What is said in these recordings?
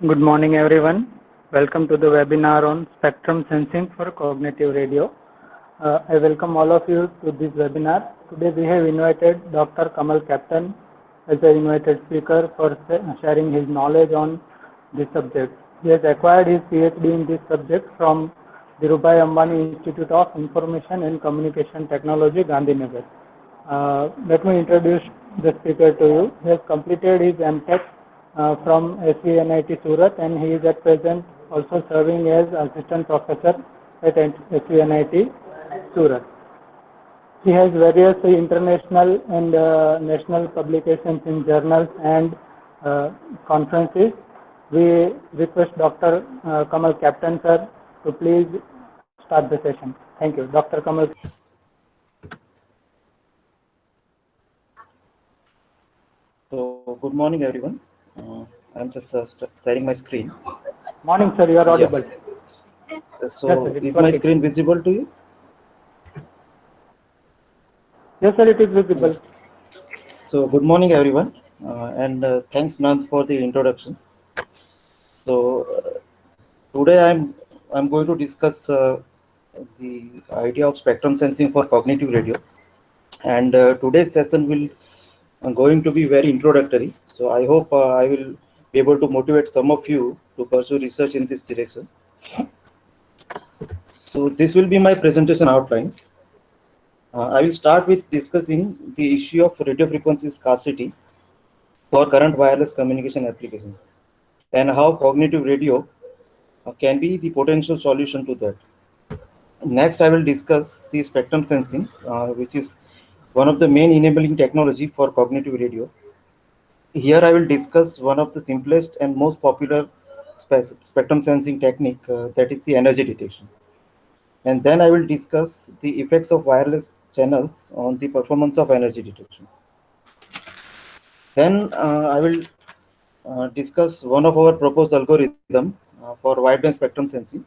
Good morning, everyone. Welcome to the webinar on spectrum sensing for cognitive radio. I welcome all of you to this webinar. Today we have invited Dr. Kamal Captain as an invited speaker for sharing his knowledge on this subject. He has acquired his PhD in this subject from Dhirubhai Ambani Institute of Information and Communication Technology, Gandhinagar. Let me introduce the speaker to you. He has completed his MTech from SVNIT Surat, and he is at present also serving as assistant professor at SVNIT Surat. He has various international and national publications in journals and conferences. We request Dr. Kamal Captain sir to please start the session. Thank you. Dr. Kamal. So, good morning, everyone. I'm just sharing my screen. Morning, sir. You are audible. So, yes, sir, is my screen visible to you? Yes, sir. It is visible. So, good morning, everyone, and thanks, Nand, for the introduction. So, today I'm going to discuss the idea of spectrum sensing for cognitive radio, and today's session will going to be very introductory. So I hope I will be able to motivate some of you to pursue research in this direction. So this will be my presentation outline. I will start with discussing the issue of radio frequency scarcity for current wireless communication applications and how cognitive radio can be the potential solution to that. Next, I will discuss the spectrum sensing, which is one of the main enabling technology for cognitive radio. Here I will discuss one of the simplest and most popular spectrum sensing technique, that is the energy detection. And then I will discuss the effects of wireless channels on the performance of energy detection. Then I will discuss one of our proposed algorithm for wideband spectrum sensing.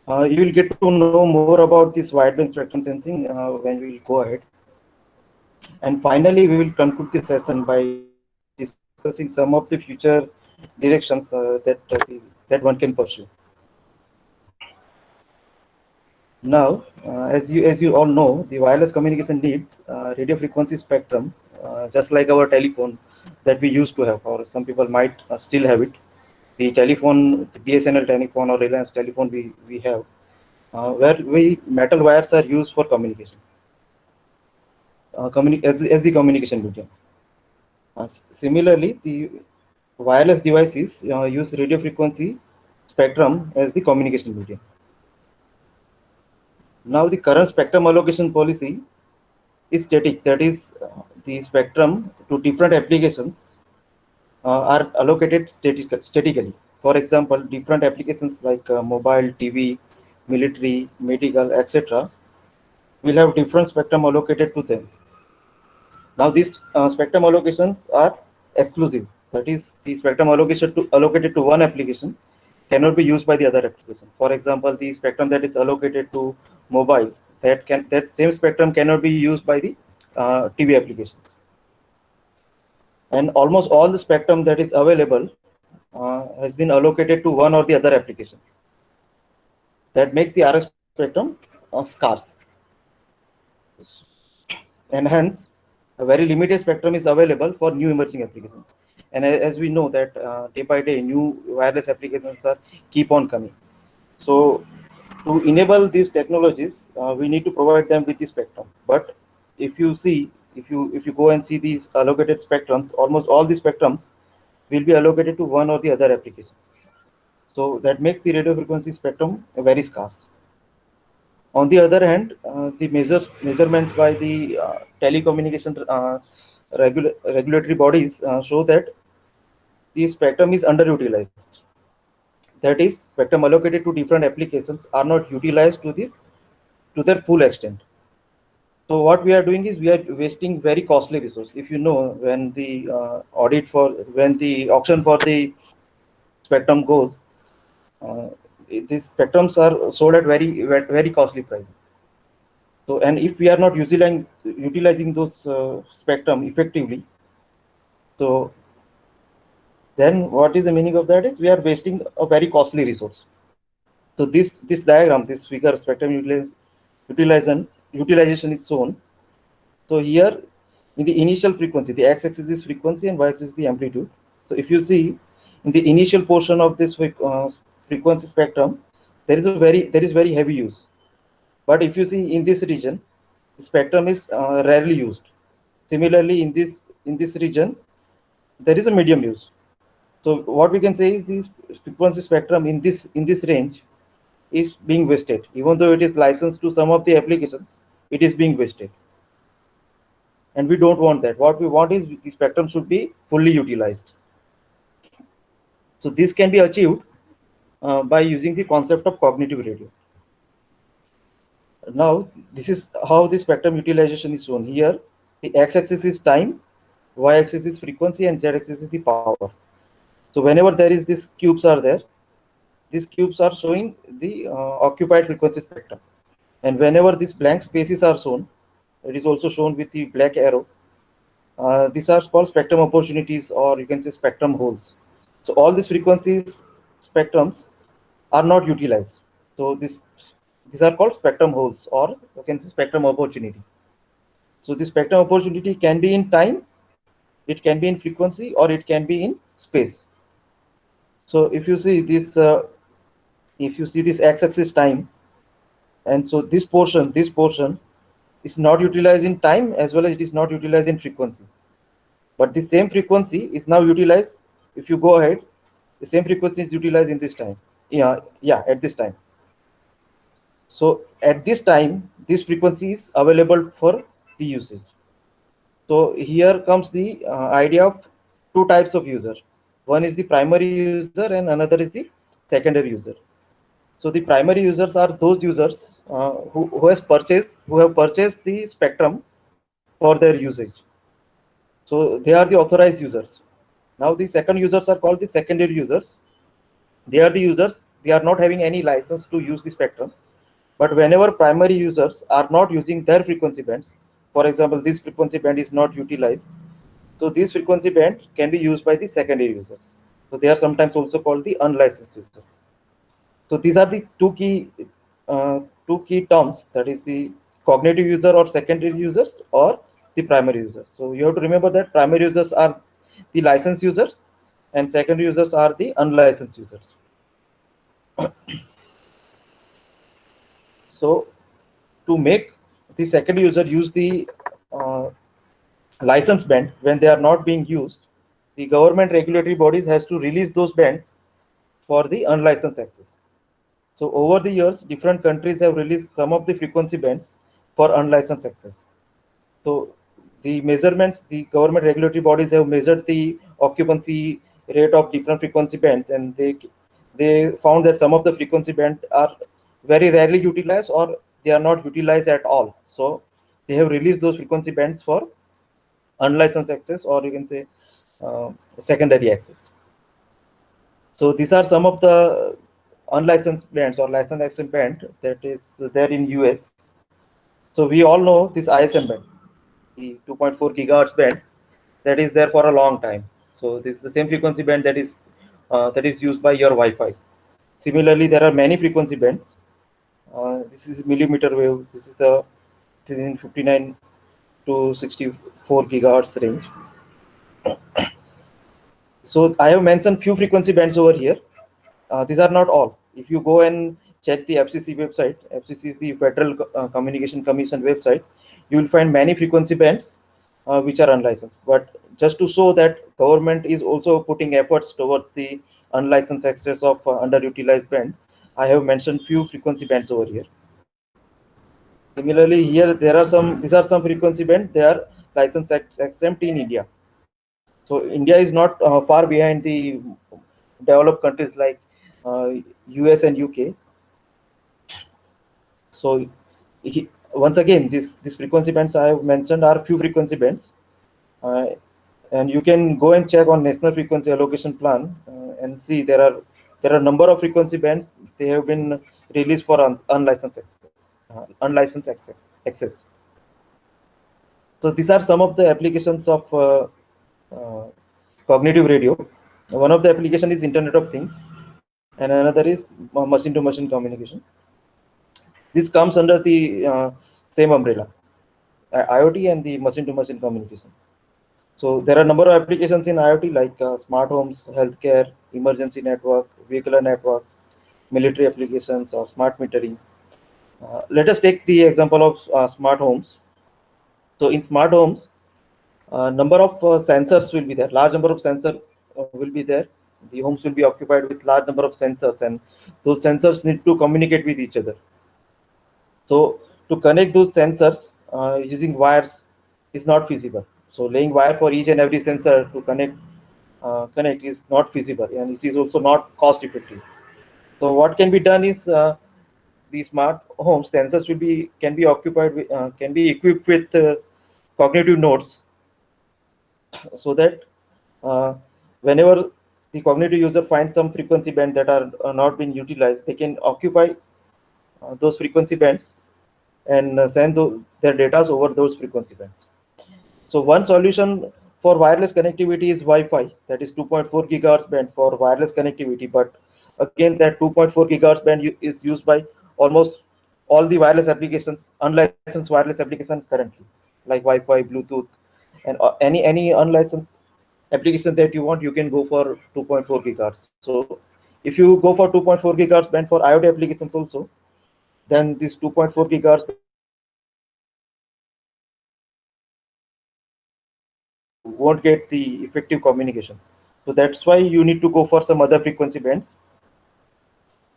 You will get to know more about this wideband spectrum sensing when we will go ahead. And finally, we will conclude this session by discussing some of the future directions that one can pursue. Now, as you all know, the wireless communication needs radio frequency spectrum, just like our telephone that we used to have, or some people might still have it. The telephone, the BSNL telephone or Reliance telephone we have, where metal wires are used for communication, as the communication medium. Similarly, the wireless devices use radio frequency spectrum as the communication medium. Now, the current spectrum allocation policy is static, that is, the spectrum to different applications are allocated statically. For example, different applications like mobile, TV, military, medical, etc. will have different spectrum allocated to them. Now, these spectrum allocations are exclusive. That is, the spectrum allocated to one application cannot be used by the other application. For example, the spectrum that is allocated to mobile, that same spectrum cannot be used by the TV applications. And almost all the spectrum that is available has been allocated to one or the other application. That makes the RF spectrum scarce. And hence, a very limited spectrum is available for new emerging applications. And as we know that day by day, new wireless applications keep on coming. So to enable these technologies, we need to provide them with the spectrum. But if you go and see these allocated spectrums, almost all the spectrums will be allocated to one or the other applications. So that makes the radio frequency spectrum very scarce. On the other hand, the measurements by the telecommunication regulatory bodies show that the spectrum is underutilized. That is, spectrum allocated to different applications are not utilized to their full extent. So what we are doing is we are wasting very costly resource. If you know, when the when the auction for the spectrum goes, uh, these spectrums are sold at very costly prices. So, and if we are not utilizing those spectrum effectively, so then what is the meaning of that is we are wasting a very costly resource. So this diagram, this figure, spectrum utilization is shown. So here in the initial frequency, the x-axis is frequency and y-axis is the amplitude. So if you see in the initial portion of this frequency spectrum, there is very heavy use. But if you see in this region, the spectrum is rarely used. Similarly, in this region, there is a medium use. So what we can say is this frequency spectrum in this range is being wasted. Even though it is licensed to some of the applications, it is being wasted. And we don't want that. What we want is the spectrum should be fully utilized. So this can be achieved by using the concept of cognitive radio. Now, this is how the spectrum utilization is shown. Here, the x-axis is time, y-axis is frequency, and z-axis is the power. So whenever there is these cubes are there, these cubes are showing the occupied frequency spectrum. And whenever these blank spaces are shown, it is also shown with the black arrow. These are called spectrum opportunities, or you can say spectrum holes. So all these frequencies spectrums are not utilized. So these are called spectrum holes, or you can say spectrum opportunity. So the spectrum opportunity can be in time, it can be in frequency, or it can be in space. So if you see this x-axis time, and so this portion is not utilized in time as well as it is not utilized in frequency. But the same frequency is now utilized. If you go ahead, the same frequency is utilized in this time. At this time. So at this time, this frequency is available for the usage. So here comes the idea of two types of user. One is the primary user and another is the secondary user. So the primary users are those users who have purchased the spectrum for their usage. So they are the authorized users. Now the second users are called the secondary users. They are the users, they are not having any license to use the spectrum. But whenever primary users are not using their frequency bands, for example, this frequency band is not utilized, so this frequency band can be used by the secondary users. So they are sometimes also called the unlicensed users. So these are the two key terms, that is the cognitive user or secondary users or the primary users. So you have to remember that primary users are the licensed users and secondary users are the unlicensed users. So to make the secondary user use the license band when they are not being used, the government regulatory bodies has to release those bands for the unlicensed access. So over the years, different countries have released some of the frequency bands for unlicensed access. So the measurements, the government regulatory bodies have measured the occupancy rate of different frequency bands, and they found that some of the frequency bands are very rarely utilized or they are not utilized at all. So they have released those frequency bands for unlicensed access, or you can say secondary access. So these are some of the unlicensed bands or licensed access band that is there in US. So we all know this ISM band, the 2.4 gigahertz band that is there for a long time. So this is the same frequency band that is used by your Wi-Fi. Similarly, there are many frequency bands. This is millimeter wave. This is in 59 to 64 gigahertz range. So I have mentioned few frequency bands over here. These are not all. If you go and check the FCC website, FCC is the Federal Communication Commission website, you will find many frequency bands which are unlicensed. But just to show that government is also putting efforts towards the unlicensed access of underutilized band, I have mentioned few frequency bands over here. Similarly, here there are some, these are some frequency bands, they are license exempt in India. So India is not far behind the developed countries like US and UK. So once again, this frequency bands I have mentioned are few frequency bands, and you can go and check on National Frequency Allocation Plan and see there are number of frequency bands they have been released for unlicensed access. So these are some of the applications of uh, cognitive radio. One of the application is Internet of Things, and another is machine-to-machine communication. This comes under the same umbrella, IoT and the machine-to-machine communication. So there are a number of applications in IoT like smart homes, healthcare, emergency network, vehicular networks, military applications, or smart metering. Let us take the example of smart homes. So in smart homes, number of sensors will be there. Large number of sensors will be there. The homes will be occupied with large number of sensors, and those sensors need to communicate with each other. So to connect those sensors using wires is not feasible. So laying wire for each and every sensor to connect is not feasible, and it is also not cost effective. So what can be done is the smart home sensors can be occupied with, can be equipped with cognitive nodes, so that uh, whenever the cognitive user finds some frequency band that are not being utilized, they can occupy those frequency bands and send their data over those frequency bands. So one solution for wireless connectivity is Wi-Fi, that is 2.4 gigahertz band for wireless connectivity. But again, that 2.4 gigahertz band is used by almost all the wireless applications, unlicensed wireless applications currently, like Wi-Fi, Bluetooth, and any unlicensed application that you want, you can go for 2.4 gigahertz. So if you go for 2.4 gigahertz band for IoT applications also, then this 2.4 gigahertz won't get the effective communication. So that's why you need to go for some other frequency bands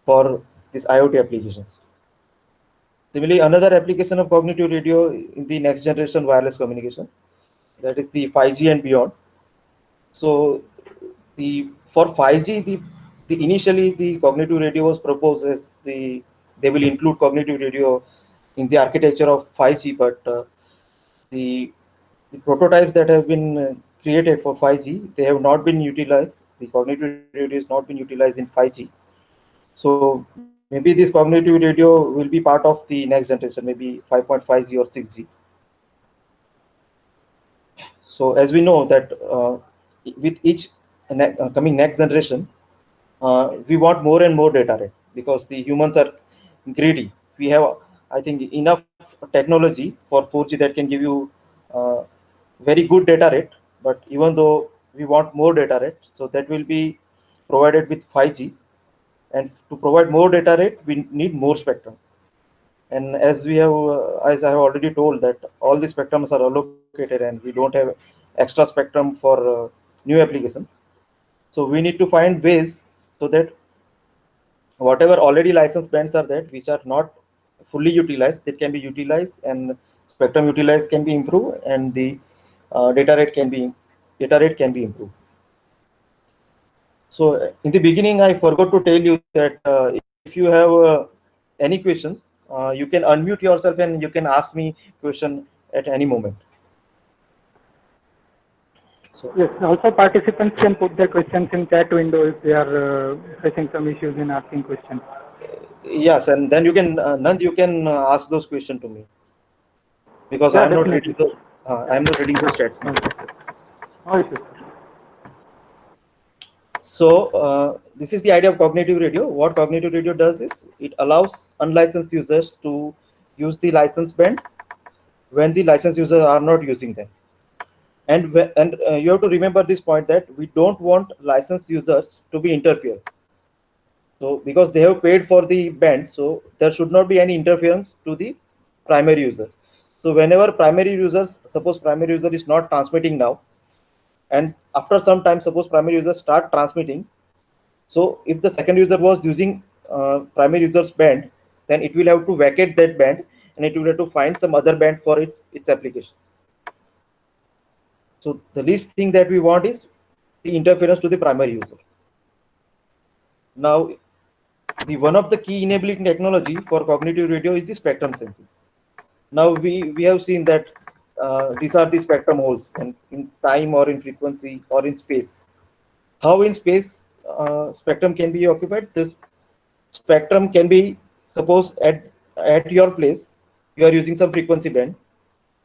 for this IoT applications. Similarly, another application of cognitive radio in the next generation wireless communication, that is the 5G and beyond. So for 5G, the initially the cognitive radio was proposed as they will include cognitive radio in the architecture of 5G, but the prototypes that have been created for 5G, they have not been utilized. The cognitive radio is not been utilized in 5G. So maybe this cognitive radio will be part of the next generation, maybe 5.5G or 6G. So as we know that with each coming next generation, we want more and more data rate, because the humans are greedy. We have, I think, enough technology for 4G that can give you very good data rate, but even though we want more data rate, so that will be provided with 5G. And to provide more data rate, we need more spectrum. And as I have already told, that all the spectrums are allocated and we don't have extra spectrum for new applications. So we need to find ways so that whatever already licensed bands are there, which are not fully utilized, they can be utilized, and spectrum utilized can be improved, and the data rate can be improved. So in the beginning, I forgot to tell you that if you have any questions, you can unmute yourself and you can ask me question at any moment. So, Yes, also participants can put their questions in chat window if they are facing some issues in asking questions. yes, and then you can Nand, you can ask those questions to me, because Yeah, I am not definitely. reading those. I am not reading those chats. No issues, sir. So this is the idea of cognitive radio. What cognitive radio does is it allows unlicensed users to use the license band when the licensed users are not using them. And you have to remember this point, that we don't want licensed users to be interfered. So because they have paid for the band, so there should not be any interference to the primary users. So whenever primary users, suppose primary user is not transmitting now, and after some time, suppose primary user start transmitting. So if the second user was using primary user's band, then it will have to vacate that band and it will have to find some other band for its application. So the least thing that we want is the interference to the primary user. Now, the one of the key enabling technology for cognitive radio is the spectrum sensing. Now we have seen that these are the spectrum holes, and in time or in frequency or in space. How in space spectrum can be occupied? This spectrum can be, suppose at your place you are using some frequency band,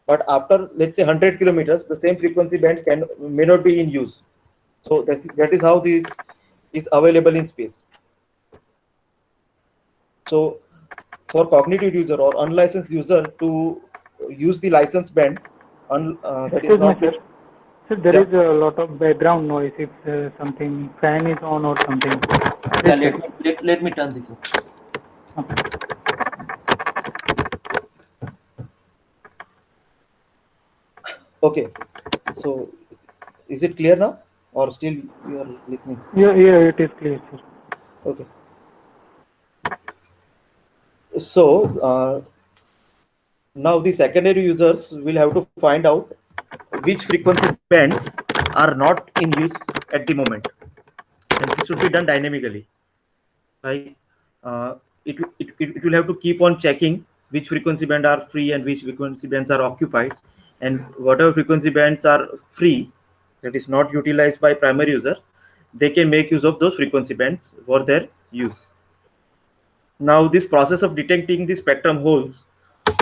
but after, let's say, 100 kilometers, the same frequency band may not be in use. So that is how this is available in space. So for cognitive user or unlicensed user to use the licensed band, that is not. Sir. Sir, there is a lot of background noise if something fan is on or something. Yeah, let me turn this off. Okay. Okay, so is it clear now, or still you are listening? Yeah, it is clear, sir. Okay. So now the secondary users will have to find out which frequency bands are not in use at the moment, and this should be done dynamically. Like it will have to keep on checking which frequency band are free and which frequency bands are occupied, and whatever frequency bands are free, that is not utilized by primary user, they can make use of those frequency bands for their use. Now this process of detecting the spectrum holes,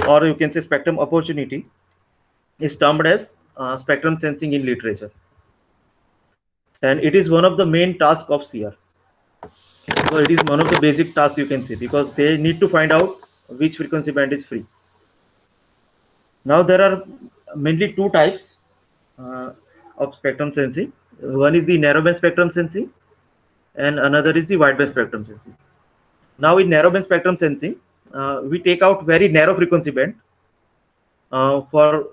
or you can say spectrum opportunity, is termed as spectrum sensing in literature, and it is one of the main tasks of CR. So it is one of the basic tasks, you can say, because they need to find out which frequency band is free. Now there are mainly two types of spectrum sensing. One is the narrowband spectrum sensing, and another is the wideband spectrum sensing. Now in narrowband spectrum sensing, we take out very narrow frequency band for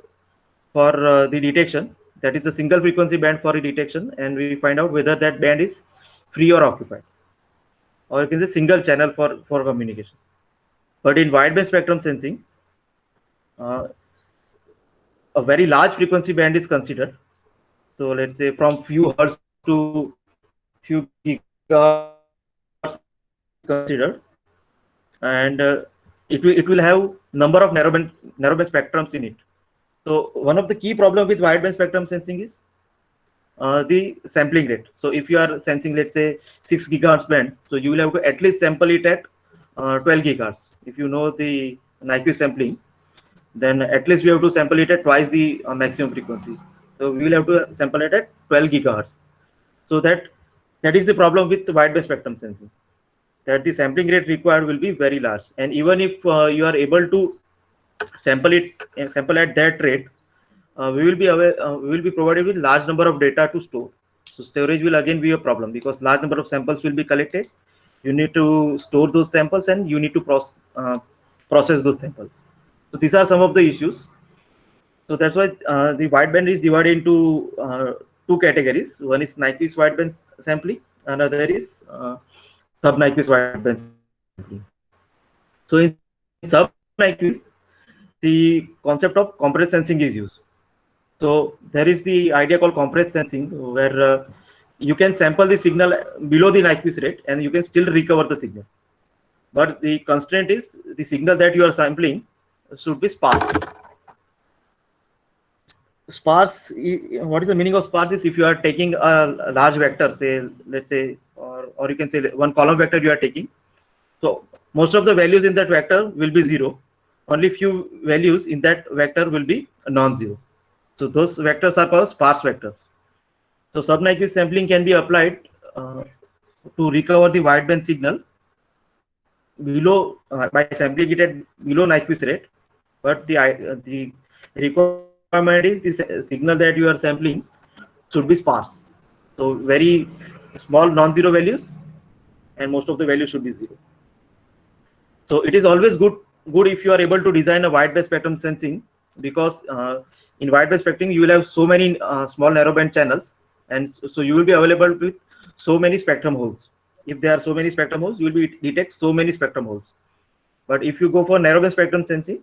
the detection. That is a single frequency band for a detection, and we find out whether that band is free or occupied, or you can say single channel for communication. But in wideband spectrum sensing, a very large frequency band is considered. So let's say from few hertz to few gigahertz considered, and it will have number of narrowband spectrums in it. So one of the key problem with wideband spectrum sensing is the sampling rate. So if you are sensing, let's say, 6 gigahertz band, so you will have to at least sample it at 12 gigahertz. If you know the Nyquist sampling, then at least we have to sample it at twice the maximum frequency. So we will have to sample it at 12 gigahertz. So that is the problem with wideband spectrum sensing, that the sampling rate required will be very large. And even if you are able to sample at that rate, we will be provided with large number of data to store. So storage will again be a problem, because large number of samples will be collected. You need to store those samples, and you need to process those samples. So these are some of the issues. So that's why the wideband is divided into two categories. One is Nyquist wideband sampling, another is sub-Nyquist wideband sampling. So in sub-Nyquist, the concept of compressed sensing is used. So there is the idea called compressed sensing, where you can sample the signal below the Nyquist rate and you can still recover the signal. But the constraint is the signal that you are sampling should be sparse. Sparse, what is the meaning of sparse? Is if you are taking a large vector, say, let's say, or you can say one column vector you are taking. So most of the values in that vector will be 0. Only few values in that vector will be non-zero. So those vectors are called sparse vectors. So sub-Nyquist sampling can be applied to recover the wideband signal below by sampling it at below Nyquist rate. But the requirement is the signal that you are sampling should be sparse. So very small non-zero values, and most of the values should be 0. So it is always good if you are able to design a wideband spectrum sensing, because in wideband spectrum you will have so many small narrowband channels, and so you will be available with so many spectrum holes. If there are so many spectrum holes, you will be detect so many spectrum holes. But if you go for narrowband spectrum sensing,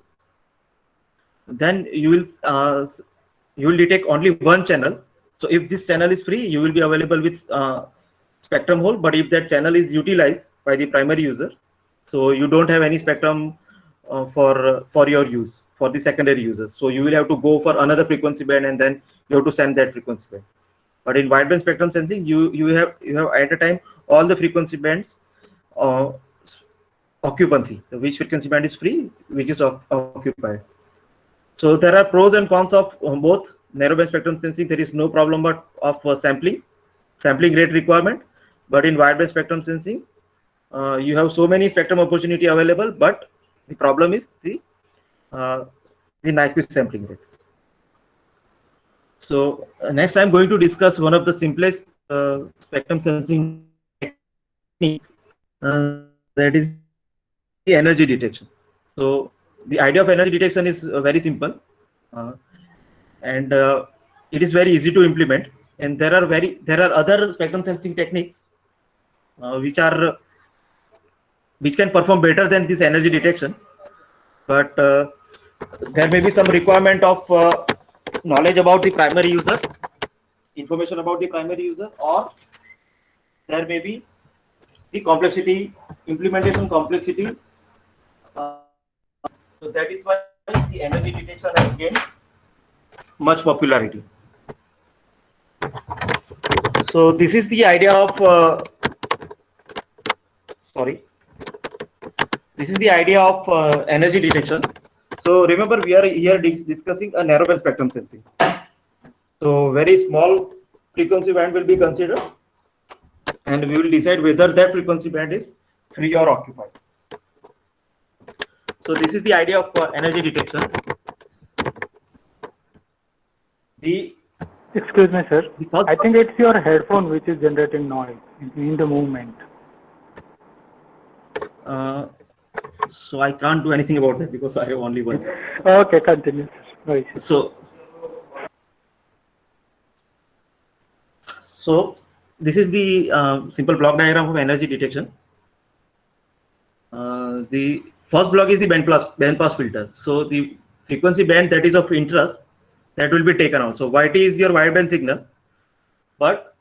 then you will detect only one channel. So if this channel is free, you will be available with spectrum hole. But if that channel is utilized by the primary user, so you don't have any spectrum for your use for the secondary users. So you will have to go for another frequency band, and then you have to send that frequency band. But in wideband spectrum sensing, you have at a time all the frequency bands uh, occupancy. So which frequency band is free, which is occupied. So there are pros and cons of both. Narrowband spectrum sensing, there is no problem but of sampling rate requirement. But in wideband spectrum sensing, you have so many spectrum opportunity available, but the problem is the Nyquist sampling rate. So next I'm going to discuss one of the simplest spectrum sensing technique, that is the energy detection. So the idea of energy detection is very simple, and it is very easy to implement. And there are other spectrum sensing techniques which can perform better than this energy detection, but there may be some requirement of knowledge about the primary user, information about the primary user, or there may be the complexity, implementation complexity. So that is why the energy detection has gained much popularity. So this is the idea of this is the idea of energy detection. So remember, we are here discussing a narrowband spectrum sensing. So very small frequency band will be considered, and we will decide whether that frequency band is free or occupied. So this is the idea of energy detection. Excuse me, sir. I think it's your headphone which is generating noise in the movement. So I can't do anything about that because I have only one. Okay, continue, sir. No, so this is the simple block diagram of energy detection. The first block is the band pass filter. So the frequency band that is of interest, that will be taken out. So YT is your wideband signal, but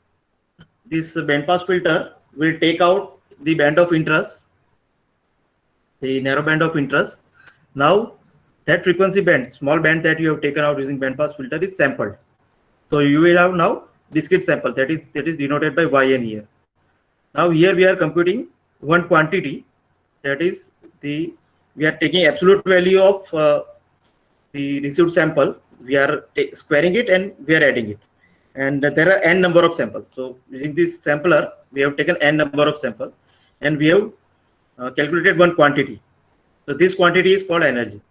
this band pass filter will take out the band of interest, the narrow band of interest. Now that frequency band, small band that you have taken out using band pass filter, is sampled. So you will have now discrete sample, that is denoted by YN here. Now here we are computing one quantity, that is we are taking absolute value of the received sample, we are squaring it and we are adding it, and there are n number of samples. So using this sampler, we have taken n number of samples and we have calculated one quantity. So this quantity is called energy.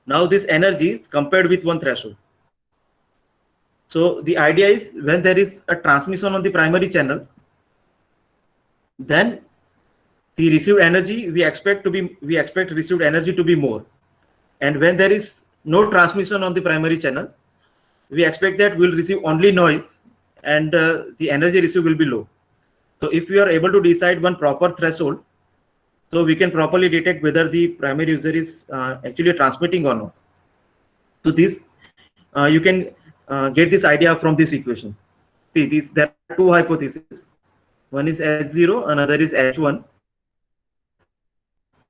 Now this energy is compared with one threshold. So the idea is, when there is a transmission on the primary channel, then the received energy we expect received energy to be more, and when there is no transmission on the primary channel, we expect that we'll receive only noise, and the energy received will be low. So if we are able to decide one proper threshold, so we can properly detect whether the primary user is actually transmitting or not. So this you can get this idea from this equation. See, there are two hypotheses. One is H0, another is H1.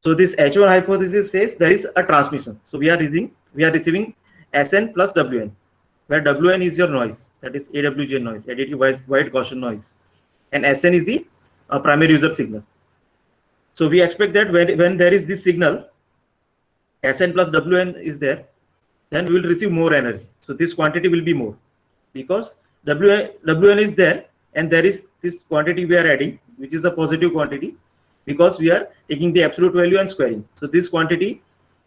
So this H1 hypothesis says there is a transmission. So we are receiving Sn plus Wn, where Wn is your noise, that is AWG noise, additive white Gaussian noise, and Sn is the primary user signal. So we expect that when there is this signal, Sn plus Wn is there, then we will receive more energy. So this quantity will be more because Wn is there, and there is this quantity we are adding, which is a positive quantity, because we are taking the absolute value and squaring. So this quantity,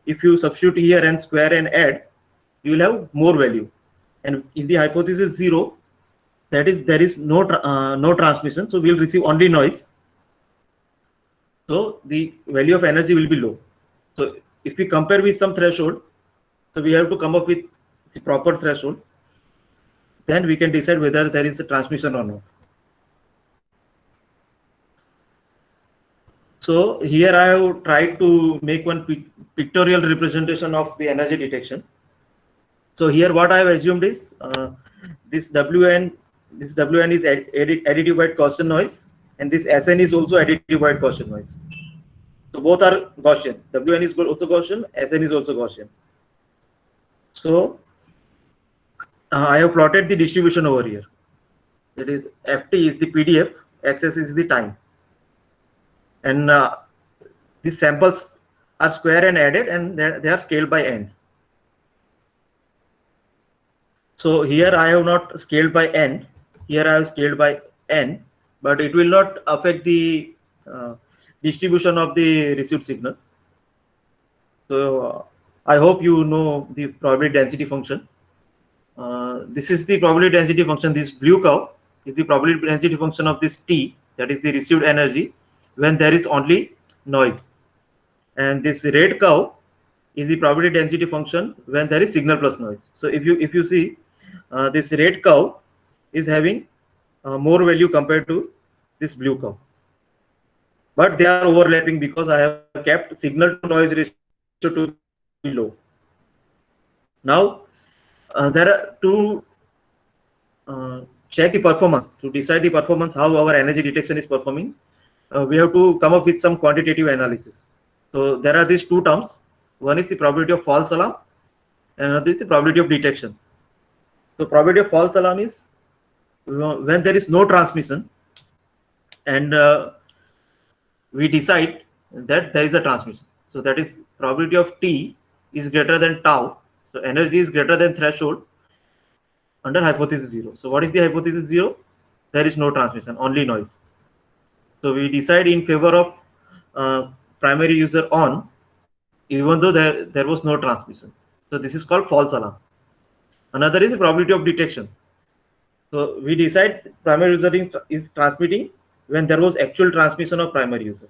if you substitute here and square and add, you will have more value. And if the hypothesis 0, that is there is no transmission, so we will receive only noise. So the value of energy will be low. So if we compare with some threshold, so we have to come up with the proper threshold. then we can decide whether there is a transmission or not. So here I have tried to make one pictorial representation of the energy detection. So here what I have assumed is this Wn is additive white Gaussian noise, and this Sn is also additive white Gaussian noise. So both are Gaussian. Wn is also Gaussian, Sn is also Gaussian. So I have plotted the distribution over here. That is, Ft is the PDF, Xs is the time, and these samples are square and added, and they are scaled by n. So here I have not scaled by n. Here I have scaled by n, but it will not affect the distribution of the received signal. So I hope you know the probability density function. This is the probability density function. This blue curve is the probability density function of this T, that is the received energy, when there is only noise. And this red curve is the probability density function when there is signal plus noise. So if you see, this red curve is having more value compared to this blue curve, but they are overlapping because I have kept signal to noise ratio to be low. Now there are to check the performance, to decide the performance, how our energy detection is performing, we have to come up with some quantitative analysis. So there are these two terms. One is the probability of false alarm, and another is the probability of detection. So probability of false alarm is when there is no transmission, and we decide that there is a transmission. So that is probability of T is greater than tau. So energy is greater than threshold under hypothesis 0. So what is the hypothesis 0? There is no transmission, only noise. So we decide in favor of primary user on, even though there was no transmission. So this is called false alarm. Another is the probability of detection. So we decide primary user is transmitting when there was actual transmission of primary user.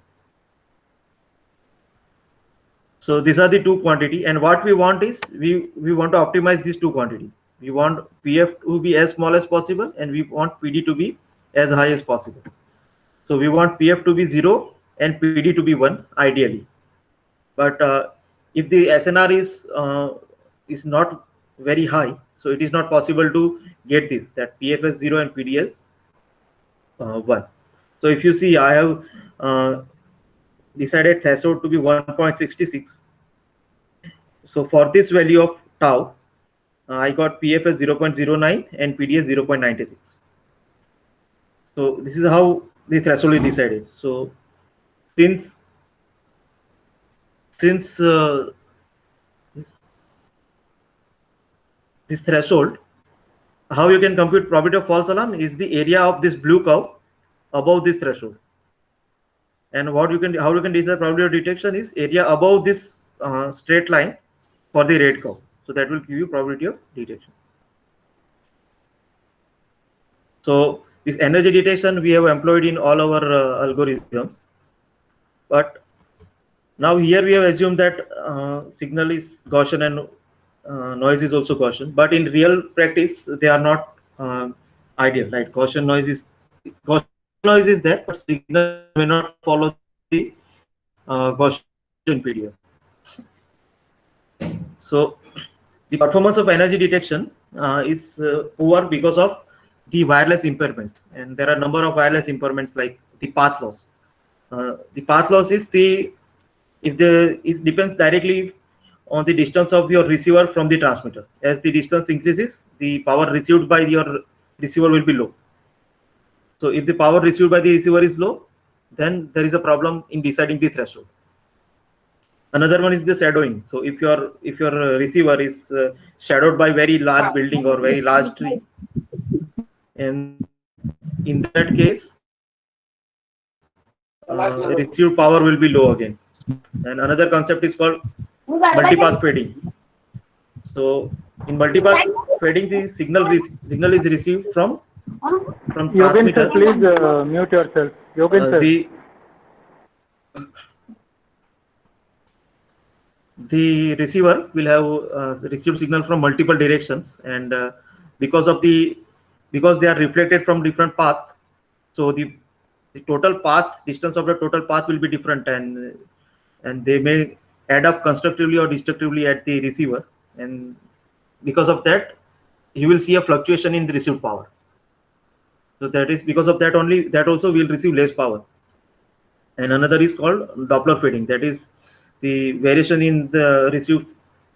So these are the two quantity, and what we want is we want to optimize these two quantity. We want PF to be as small as possible, and we want PD to be as high as possible. So we want PF to be 0 and PD to be 1 ideally. But if the SNR is not very high, so it is not possible to get this, that PF is 0 and PD is 1. So if you see, I have decided threshold to be 1.66. So for this value of tau, I got PF as 0.09 and PD as 0.96. So this is how the threshold is decided. So since this threshold, how you can compute probability of false alarm is the area of this blue curve above this threshold. And how you can decide probability of detection is area above this straight line for the red curve. So that will give you probability of detection. So this energy detection we have employed in all our algorithms, but now here we have assumed that signal is Gaussian and noise is also Gaussian, but in real practice they are not ideal, right? Gaussian noise is there, but signal may not follow the Gaussian PDF. So the performance of energy detection is poor because of the wireless impairments, and there are a number of wireless impairments like the path loss. The path loss is it depends directly on the distance of your receiver from the transmitter. As the distance increases, the power received by your receiver will be low. So if the power received by the receiver is low, then there is a problem in deciding the threshold. Another one is the shadowing. So if your receiver is shadowed by very large building or very large tree, and in that case, the received power will be low again. And another concept is called multipath fading. So in multipath fading, the signal is received from Yogen sir, please mute yourself. Yogen sir. The receiver will have received signal from multiple directions, and because of the because they are reflected from different paths. So the total path distance of the total path will be different, and they may add up constructively or destructively at the receiver, and because of that you will see a fluctuation in the received power. So that is because of that only, that also will receive less power. And another is called Doppler fading, that is the variation in the received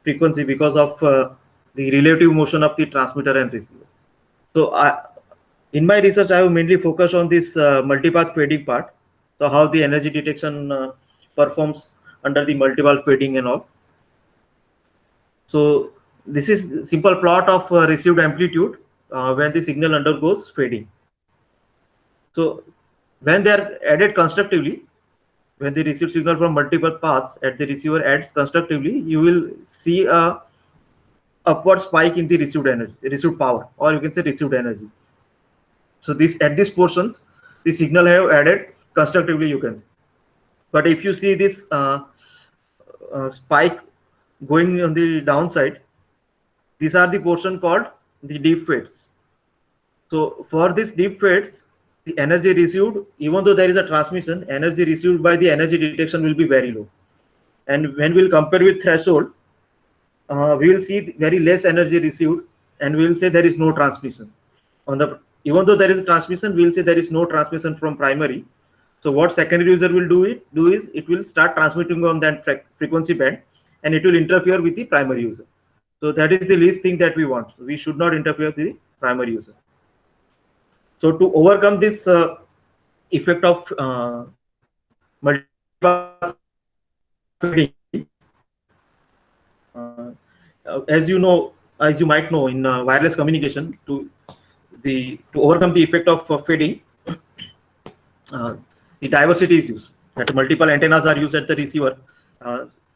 frequency because of the relative motion of the transmitter and receiver. So in my research I have mainly focused on this multipath fading part, so how the energy detection performs under the multipath fading and all. So this is simple plot of received amplitude when the signal undergoes fading. So when they are added constructively, when the received signal from multiple paths at the receiver adds constructively, you will see a upward spike in the received energy, received power, or you can say received energy. So this at these portions, the signal have added constructively, you can see. But if you see this spike going on the downside, these are the portion called the deep fades. So for this deep fades, the energy received, even though there is a transmission, energy received by the energy detection will be very low. And when we'll compare with threshold, we will see very less energy received, and we will say there is no transmission. Even though there is a transmission, we will say there is no transmission from primary. So what secondary user will do is it will start transmitting on that frequency band, and it will interfere with the primary user. So that is the least thing that we want. So we should not interfere with the primary user. So to overcome this effect of multipath fading, as you know, as you might know, in wireless communication, to overcome the effect of fading, the diversity is used. That multiple antennas are used at the receiver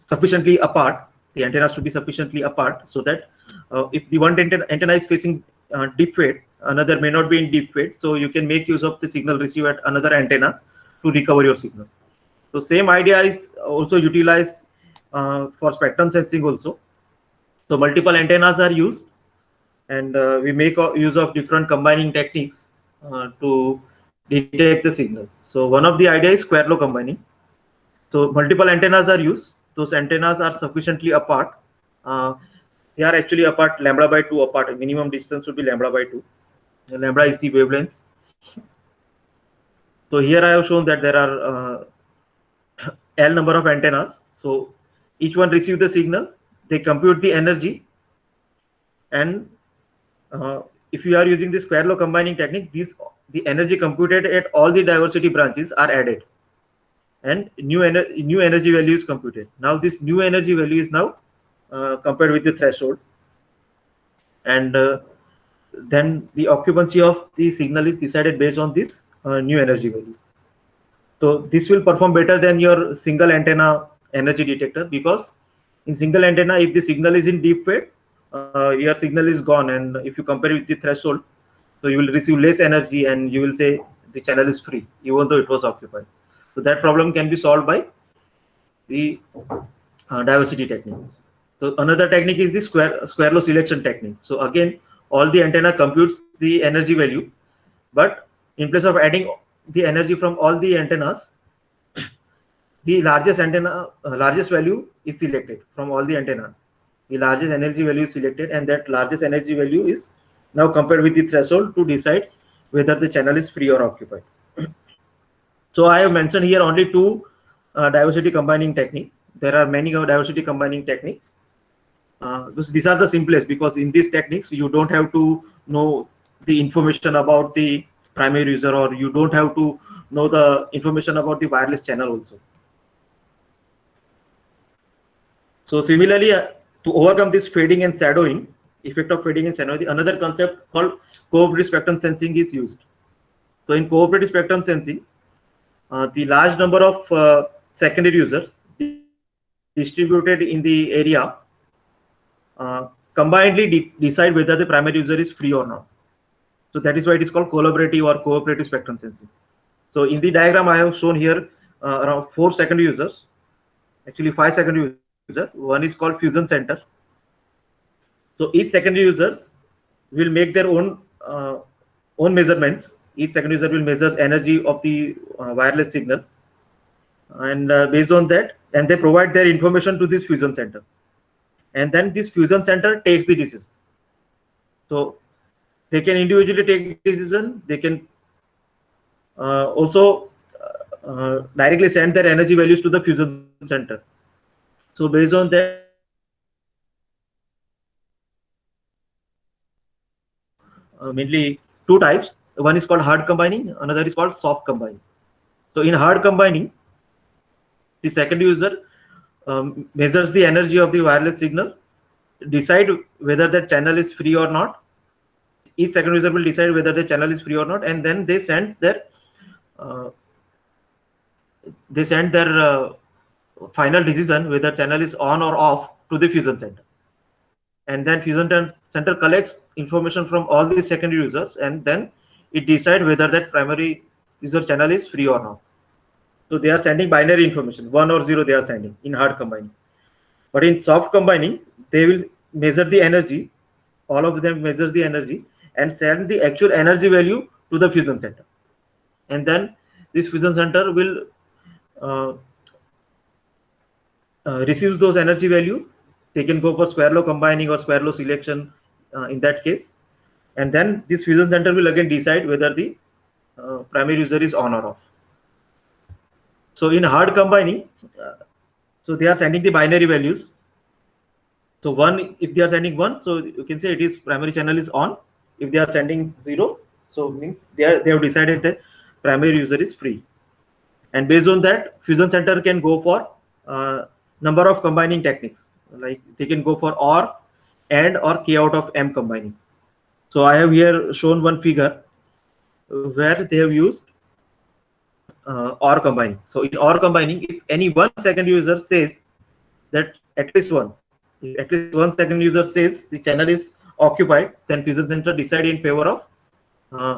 sufficiently apart. The antennas should be sufficiently apart so that if the one antenna is facing deep fade, another may not be in deep fade, so you can make use of the signal received at another antenna to recover your signal. So same idea is also utilized for spectrum sensing also. So multiple antennas are used, and we make use of different combining techniques to detect the signal. So one of the idea is square law combining. So multiple antennas are used. Those antennas are sufficiently apart. They are actually apart lambda by 2 apart. Minimum distance should be lambda by 2. Lambda is the wavelength. So here I have shown that there are L number of antennas. So each one receive the signal. They compute the energy, and if you are using the square law combining technique, the energy computed at all the diversity branches are added, and new energy value is computed. Now this new energy value is now compared with the threshold, and then the occupancy of the signal is decided based on this new energy value. So this will perform better than your single antenna energy detector, because in single antenna, if the signal is in deep fade, your signal is gone, and if you compare it with the threshold, so you will receive less energy, and you will say the channel is free even though it was occupied. So that problem can be solved by the diversity technique. So another technique is the square law selection technique. So again, all the antenna computes the energy value, but in place of adding the energy from all the antennas, the largest value is selected from all the antennas. The largest energy value is selected, and that largest energy value is now compared with the threshold to decide whether the channel is free or occupied. So I have mentioned here only two diversity combining technique. There are many diversity combining techniques. These are the simplest, because in these techniques you don't have to know the information about the primary user, or you don't have to know the information about the wireless channel also. So similarly, to overcome this fading and shadowing, effect of fading and shadowing, another concept called cooperative spectrum sensing is used. So in cooperative spectrum sensing, the large number of secondary users distributed in the area combinedly decide whether the primary user is free or not. So that is why it is called collaborative or cooperative spectrum sensing. So in the diagram I have shown here around 4 secondary users, actually 5 secondary users. One is called fusion center. So each secondary users will make their own own measurements. Each second user will measure energy of the wireless signal, and based on that, and they provide their information to this fusion center, and then this fusion center takes the decision. So they can individually take decision. They can also directly send their energy values to the fusion center. So based on that, mainly two types. One is called hard combining, another is called soft combining. So in hard combining, the second user measures the energy of the wireless signal, decide whether that channel is free or not. Each second user will decide whether the channel is free or not, and then they send their final decision whether channel is on or off to the fusion center. And then fusion center collects information from all the secondary users, and then it decides whether that primary user channel is free or not. So they are sending binary information, 1 or 0 they are sending in hard combining. But in soft combining, they will measure the energy, all of them measures the energy and send the actual energy value to the fusion center. And then this fusion center will receive those energy value. They can go for square law combining or square law selection in that case. And then this fusion center will again decide whether the primary user is on or off. So in hard combining, so they are sending the binary values. So 1, if they are sending 1, so you can say it is primary channel is on. If they are sending 0, so means they have decided that primary user is free. And based on that, fusion center can go for number of combining techniques. Like they can go for OR, AND, or K out of M combining. So I have here shown one figure where they have used OR combining. So in OR combining, if any 1 second user says that at least one second user says the channel is occupied, then fusion center decide in favor of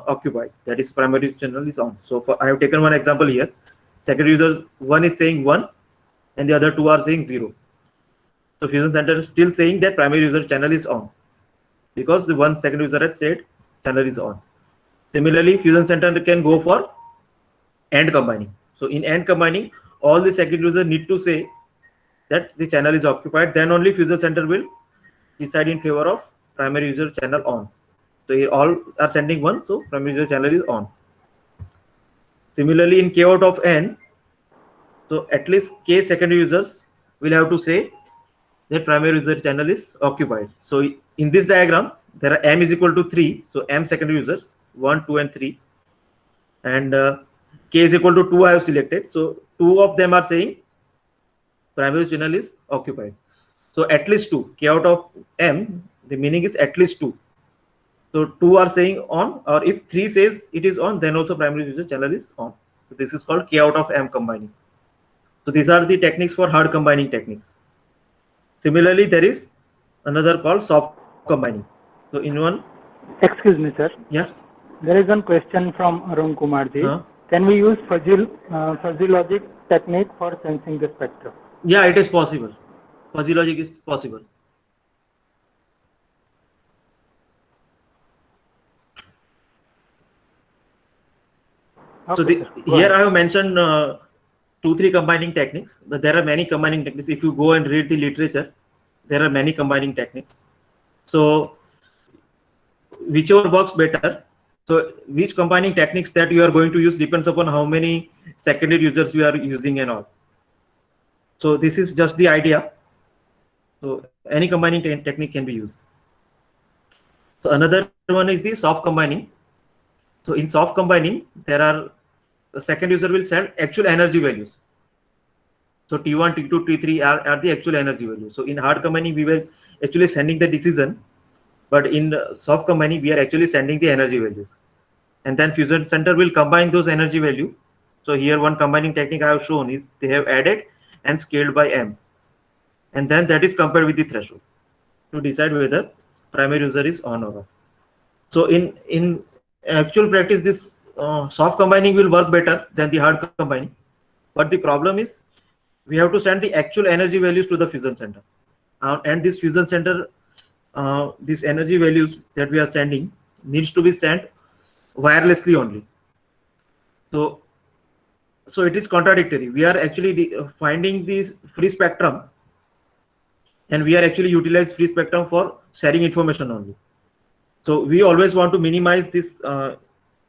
occupied, that is primary channel is on. So I have taken one example here. Second user 1 is saying 1 and the other 2 are saying 0. So fusion center is still saying that primary user channel is on because the 1 second user had said channel is on. Similarly, fusion center can go for AND combining. So in AND combining, all the second user need to say that the channel is occupied, then only fusion center will decide in favor of primary user channel on. So here all are sending 1, so primary user channel is on. Similarly, in K out of N, so at least K secondary users will have to say that primary user channel is occupied. So in this diagram, there are M is equal to 3, so M secondary users 1, 2, and 3, and K is equal to 2 I have selected. So 2 of them are saying primary channel is occupied. So at least 2, K out of M, the meaning is at least 2. So 2 are saying on, or if 3 says it is on, then also primary user channel is on. So this is called K out of M combining. So these are the techniques for hard combining techniques. Similarly, there is another called soft combining. So in one, excuse me, sir. Yeah. There is one question from Arun Kumar ji. Can we use fuzzy logic technique for sensing the spectrum? Yeah, it is possible. Fuzzy logic is possible. Okay, so here I have mentioned 2-3 combining techniques, but there are many combining techniques. If you go and read the literature, there are many combining techniques. So whichever works better. So which combining techniques that you are going to use depends upon how many secondary users you are using and all. So this is just the idea. So any combining technique can be used. So another one is the soft combining. So in soft combining, there are the second user will send actual energy values. So T1, T2, T3 are the actual energy values. So in hard combining, we were actually sending the decision, but in soft combining, we are actually sending the energy values. And then fusion center will combine those energy value. So here one combining technique I have shown is they have added and scaled by M. And then that is compared with the threshold to decide whether primary user is on or off. So in actual practice, this soft combining will work better than the hard combining. But the problem is we have to send the actual energy values to the fusion center. And this fusion center, these energy values that we are sending needs to be sent wirelessly only. So it is contradictory. We are actually finding this free spectrum, and we are actually utilize free spectrum for sharing information only. So we always want to minimize this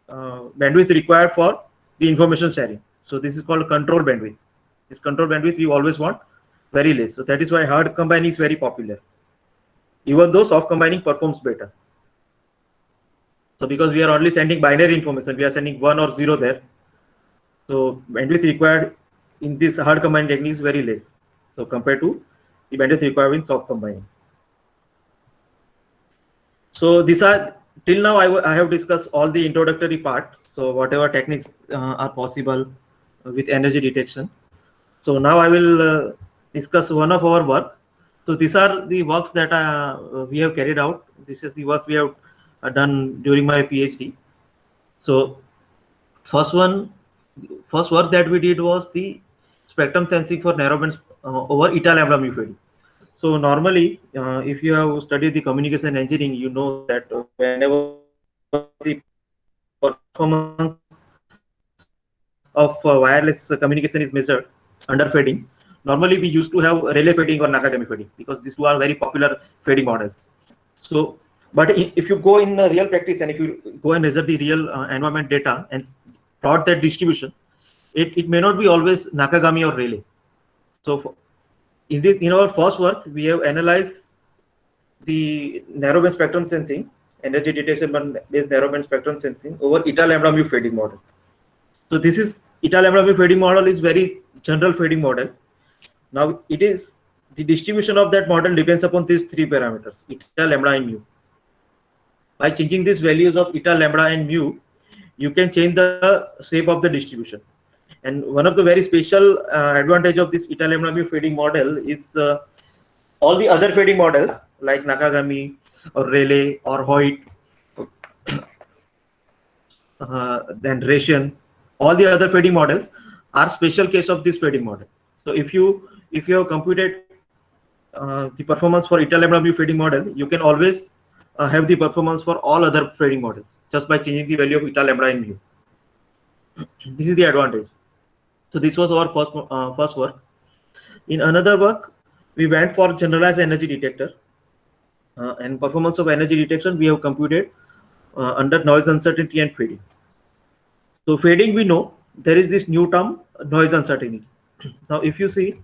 bandwidth required for the information sharing. So this is called control bandwidth. This control bandwidth we always want very less. So that is why hard combining is very popular, even though soft combining performs better. So because we are only sending binary information, we are sending 1 or 0 there. So bandwidth required in this hard combining technique is very less. So compared to the bandwidth required in soft combining. So these are, till now I have discussed all the introductory part. So whatever techniques are possible with energy detection. So now I will discuss one of our work. So these are the works that we have carried out. This is the work we have done during my PhD. So first work that we did was the spectrum sensing for narrowband over eta lambda mu FED. So normally, if you have studied the communication engineering, you know that whenever the performance of wireless communication is measured under fading, normally we used to have Rayleigh fading or Nakagami fading, because these two are very popular fading models. So, but if you go in real practice and if you go and measure the real environment data and plot that distribution, it may not be always Nakagami or Rayleigh. So in our first work, we have analyzed the narrowband spectrum sensing, energy detection based narrowband spectrum sensing over eta lambda mu fading model. So this is eta lambda mu fading model is very general fading model. Now it is the distribution of that model depends upon these three parameters, eta, lambda, and mu. By changing these values of eta, lambda, and mu, you can change the shape of the distribution. And one of the very special advantage of this eta lambda mu fading model is all the other fading models like Nakagami or Rayleigh or Hoyt, then Raytheon, all the other fading models are special case of this fading model. So if you have computed the performance for eta lambda mu fading model, you can always have the performance for all other fading models just by changing the value of eta, lambda, and mu. This is the advantage. So this was our first work. In another work, we went for generalized energy detector, and performance of energy detection we have computed under noise uncertainty and fading. So fading, we know there is this new term, noise uncertainty. Now if you see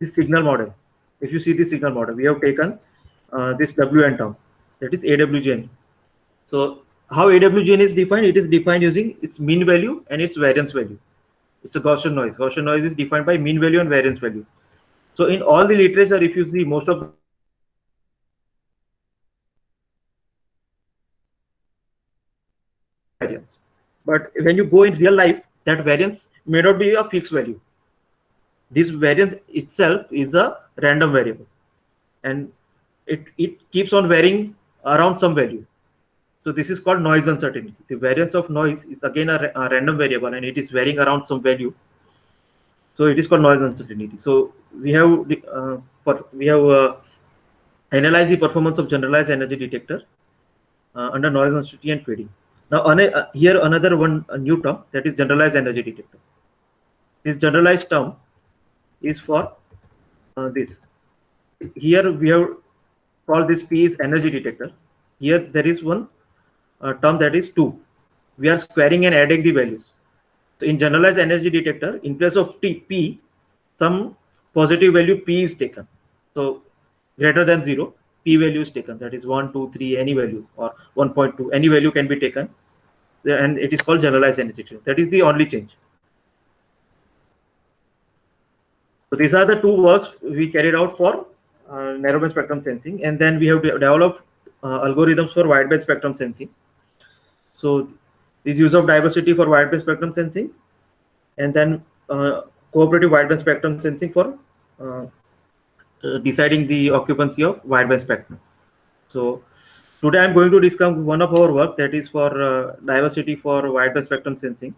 this signal model, we have taken this WN term, that is AWGN. So how AWGN is defined? It is defined using its mean value and its variance value. It's a Gaussian noise. Gaussian noise is defined by mean value and variance value. So in all the literature, if you see most of variance, but when you go in real life, that variance may not be a fixed value. This variance itself is a random variable, and it keeps on varying around some value. So this is called noise uncertainty. The variance of noise is again a random variable, and it is varying around some value. So it is called noise uncertainty. So we have analyzed the performance of generalized energy detector under noise uncertainty and fading. Now here another a new term, that is generalized energy detector. This generalized term is for this. Here we have called this P is energy detector. Here there is one term, that is 2. We are squaring and adding the values. So in generalized energy detector, in place of P, some positive value P is taken. So greater than 0, P value is taken. That is 1, 2, 3, any value, or 1.2, any value can be taken, and it is called generalized energy detector. That is the only change. So these are the two works we carried out for narrowband spectrum sensing, and then we have developed algorithms for wideband spectrum sensing. So this use of diversity for wideband spectrum sensing, and then cooperative wideband spectrum sensing for deciding the occupancy of wideband spectrum. So today I'm going to discuss one of our work, that is for diversity for wideband spectrum sensing.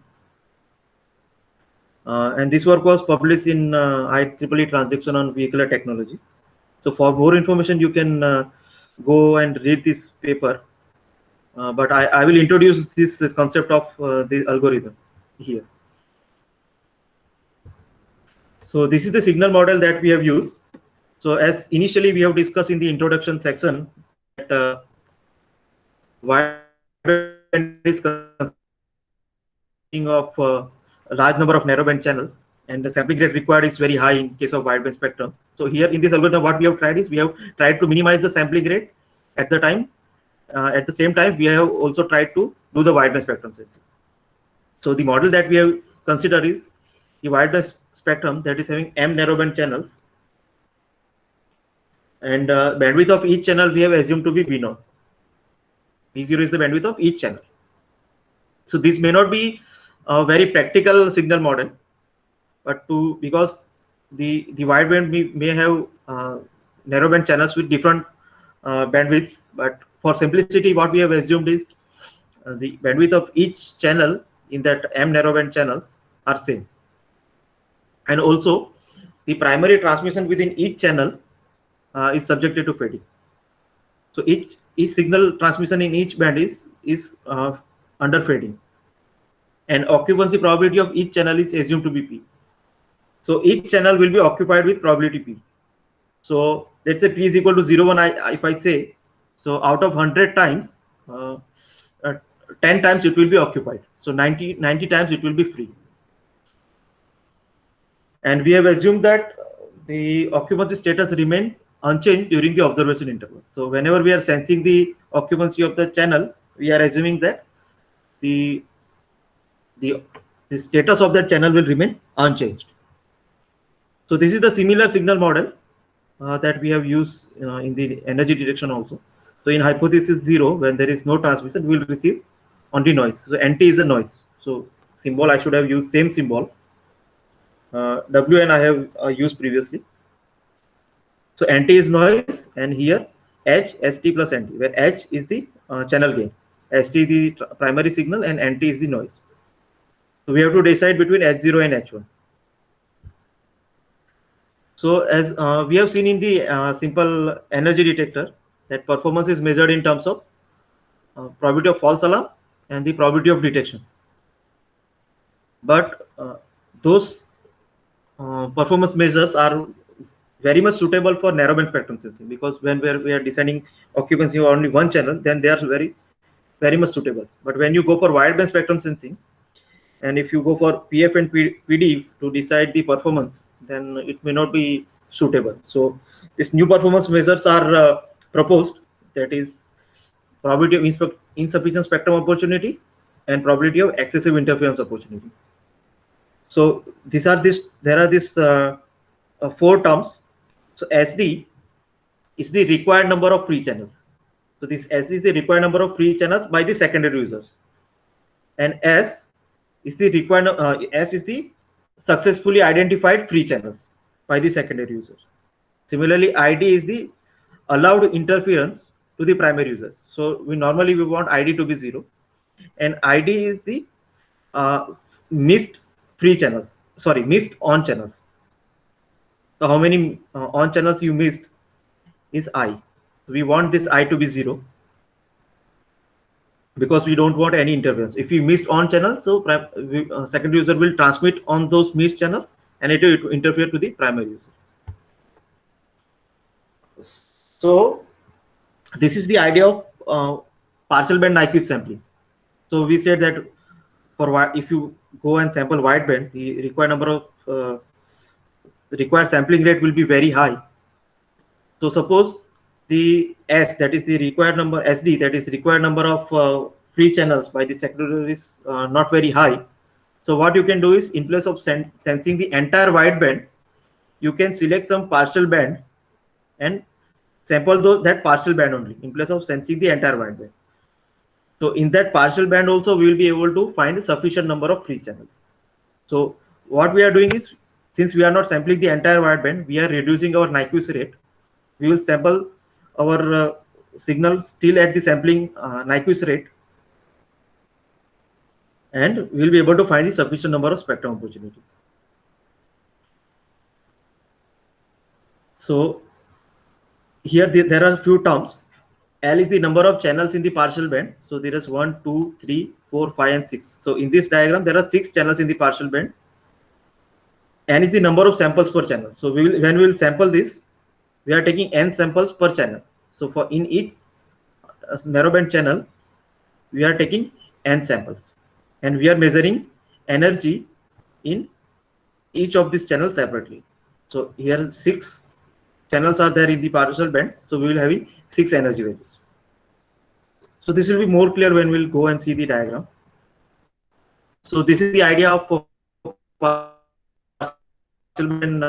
And this work was published in IEEE Transaction on Vehicular Technology. So for more information, you can go and read this paper. but I will introduce this concept of the algorithm here. So this is the signal model that we have used. So as initially we have discussed in the introduction section that wideband is consisting of a large number of narrowband channels, and the sampling rate required is very high in case of wideband spectrum. So here in this algorithm, what we have tried is we have tried to minimize the sampling rate at the time. At the same time, we have also tried to do the wideband spectrum sensing. So the model that we have considered is the wideband spectrum that is having m narrowband channels, and bandwidth of each channel we have assumed to be V0. V0 is the bandwidth of each channel. So this may not be a very practical signal model, but because the wideband may have narrowband channels with different bandwidths, but for simplicity, what we have assumed is the bandwidth of each channel in that m narrowband channels are same, and also the primary transmission within each channel is subjected to fading. So each signal transmission in each band is under fading, and occupancy probability of each channel is assumed to be P. So each channel will be occupied with probability P. So let's say P is equal to 0, 1. If I say, so out of 100 times, 10 times it will be occupied. So 90 times it will be free. And we have assumed that the occupancy status remain unchanged during the observation interval. So whenever we are sensing the occupancy of the channel, we are assuming that the status of that channel will remain unchanged. So this is the similar signal model that we have used in the energy detection also. So in hypothesis 0, when there is no transmission, we will receive only noise. So NT is a noise. So symbol I should have used same symbol. WN I have used previously. So NT is noise, and here H, ST plus NT, where H is the channel gain, ST the primary signal, and NT is the noise. So we have to decide between H0 and H1. So as we have seen in the simple energy detector, that performance is measured in terms of probability of false alarm and the probability of detection. But those performance measures are very much suitable for narrowband spectrum sensing, because when we are deciding occupancy of only one channel, then they are very much suitable. But when you go for wideband spectrum sensing, and if you go for PF and PD to decide the performance, then it may not be suitable. So these new performance measures are proposed, that is probability of insufficient spectrum opportunity and probability of excessive interference opportunity. So there are these 4 terms. So SD is the required number of free channels. So this S is the required number of free channels by the secondary users, and S is the required S is the successfully identified free channels by the secondary users. Similarly, ID is the allowed interference to the primary users. So we want ID to be 0, and ID is the missed free channels. Sorry, missed on channels. So how many on channels you missed is I. We want this I to be 0, because we don't want any interference. If you missed on channel, so secondary user will transmit on those missed channels, and it will interfere to the primary user. So this is the idea of partial band Nyquist sampling. So we said that if you go and sample wideband, the required number of required sampling rate will be very high. So suppose the S, that is the required number, SD, that is required number of free channels by the secondary is not very high. So what you can do is, in place of sensing the entire wideband, you can select some partial band and sample that partial band only, in place of sensing the entire wideband. So in that partial band also, we will be able to find a sufficient number of free channels. So what we are doing is, since we are not sampling the entire wideband, we are reducing our Nyquist rate. We will sample our signal still at the sampling Nyquist rate, and we will be able to find the sufficient number of spectrum opportunity. So here there are a few terms. L is the number of channels in the partial band. So there is 1, 2, 3, 4, 5, and 6. So in this diagram, there are 6 channels in the partial band. N is the number of samples per channel. So when we will sample this, we are taking N samples per channel. So for in each narrowband channel, we are taking N samples, and we are measuring energy in each of these channels separately. So here 6 channels are there in the partial band. So we will have 6 energy values. So this will be more clear when we'll go and see the diagram. So this is the idea of partial band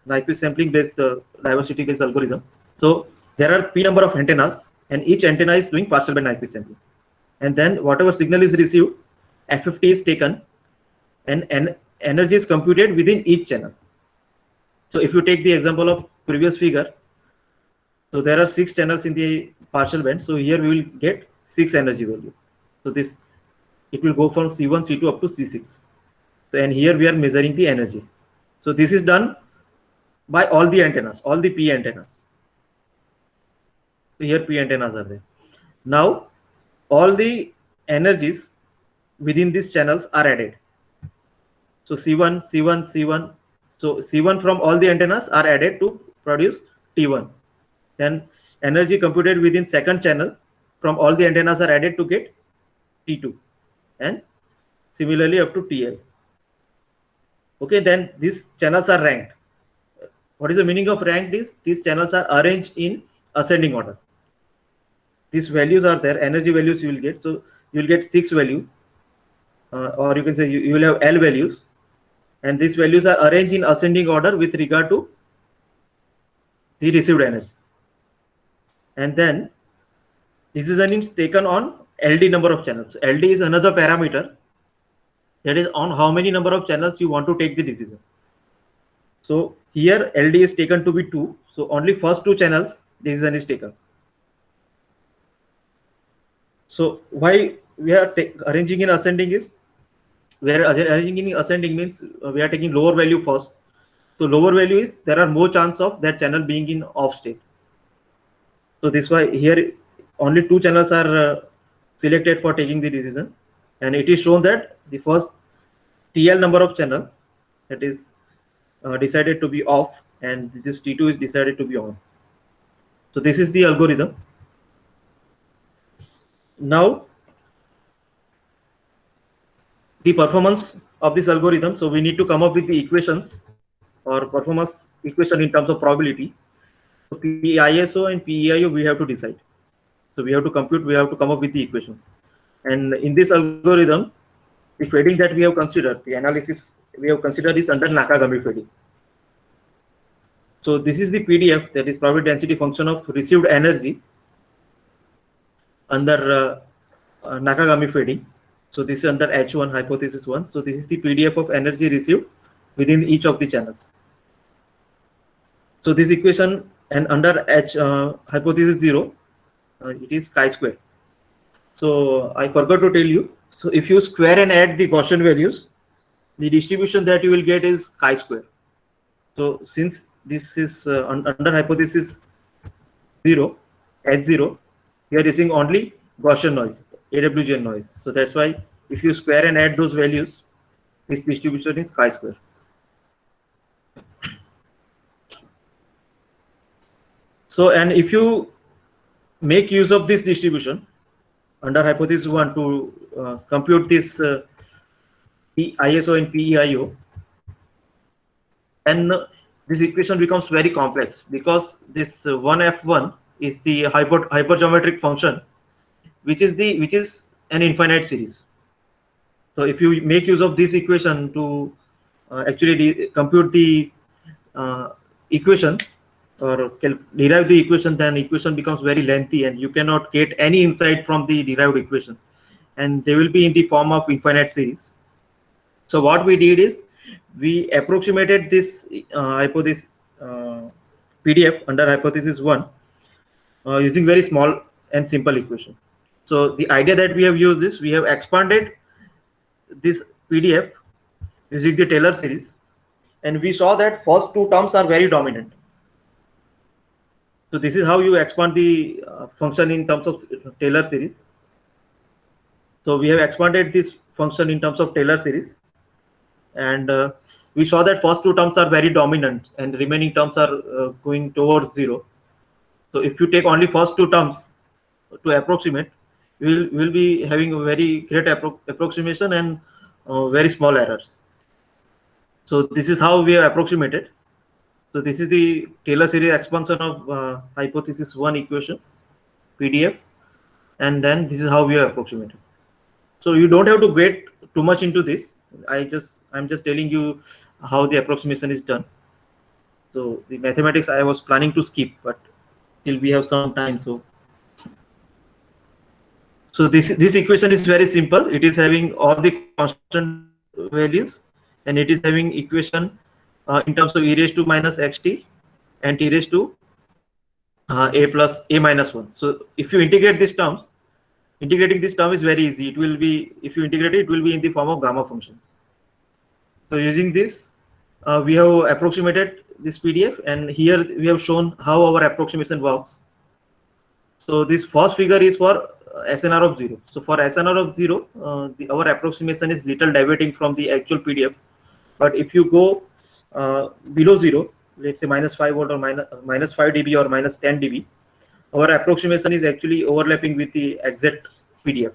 Nyquist sampling based diversity based algorithm. So there are p number of antennas, and each antenna is doing partial band Nyquist sampling. And then whatever signal is received, FFT is taken, and energy is computed within each channel. So if you take the example of previous figure, so there are 6 channels in the partial band. So here we will get 6 energy value. So this, it will go from C1, C2 up to C6. So, and here we are measuring the energy. So this is done by all the antennas, all the P antennas. So here P antennas are there. Now all the energies within these channels are added. So C1, C1, C1. So C1 from all the antennas are added to produce T1. Then energy computed within second channel from all the antennas are added to get T2, and similarly up to TL. Okay, then these channels are ranked. What is the meaning of ranked? Is these channels are arranged in ascending order. These values are there, energy values you will get. So you will get 6 value, or you can say you will have L values, and these values are arranged in ascending order with regard to the received energy. And then decision is taken on LD number of channels. So LD is another parameter, that is on how many number of channels you want to take the decision. So here LD is taken to be 2. So only first 2 channels decision is taken. So why we are arranging in ascending is, we are arranging in ascending means we are taking lower value first. So lower value is there are more chance of that channel being in off state. So this why here only 2 channels are selected for taking the decision, and it is shown that the first TL number of channel, that is decided to be off, and this T2 is decided to be on. So this is the algorithm. Now the performance of this algorithm. So we need to come up with the equations or performance equation in terms of probability. So PISO and PEIO we have to decide. So we have to compute, we have to come up with the equation. And in this algorithm, the fading that we have considered, the analysis we have considered is under Nakagami fading. So this is the PDF, that is probability density function of received energy under Nakagami fading. So this is under H1, hypothesis 1. So this is the PDF of energy received within each of the channels. So this equation, and under hypothesis 0, it is chi-square. So I forgot to tell you. So if you square and add the Gaussian values, the distribution that you will get is chi-square. So since this is under hypothesis 0, H0, we are using only Gaussian noise, AWGN noise. So that's why if you square and add those values, this distribution is chi-square. So, and if you make use of this distribution under hypothesis 1 to compute this ISO and PEIO, then this equation becomes very complex, because this 1F1 is the hypergeometric function, which is an infinite series. So if you make use of this equation to actually compute the equation or derive the equation, then equation becomes very lengthy and you cannot get any insight from the derived equation, and they will be in the form of infinite series. So what we did is we approximated this hypothesis PDF under hypothesis 1 using very small and simple equation. So the idea that we have used is we have expanded this PDF using the Taylor series, and we saw that first 2 terms are very dominant. So this is how you expand the function in terms of Taylor series. So we have expanded this function in terms of Taylor series, and we saw that first two terms are very dominant and remaining terms are going towards 0. So if you take only first two terms to approximate, we'll be having a very great approximation and very small errors. So this is how we have approximated. So this is the Taylor series expansion of hypothesis 1 equation PDF, and then this is how we have approximated. So you don't have to get too much into this. I'm just telling you how the approximation is done. So the mathematics I was planning to skip, but still we have some time. So this equation is very simple. It is having all the constant values, and it is having equation in terms of e raised to minus xt and t raised to a plus a minus 1. So if you integrate these terms, integrating this term is very easy. It will be, if you integrate it, it will be in the form of gamma function. So using this, we have approximated this PDF, and here we have shown how our approximation works. So this first figure is for SNR of 0. So for SNR of 0, our approximation is little deviating from the actual PDF. But if you go below 0, let's say minus 5 volt or minus 5 dB or minus 10 dB, our approximation is actually overlapping with the exact PDF.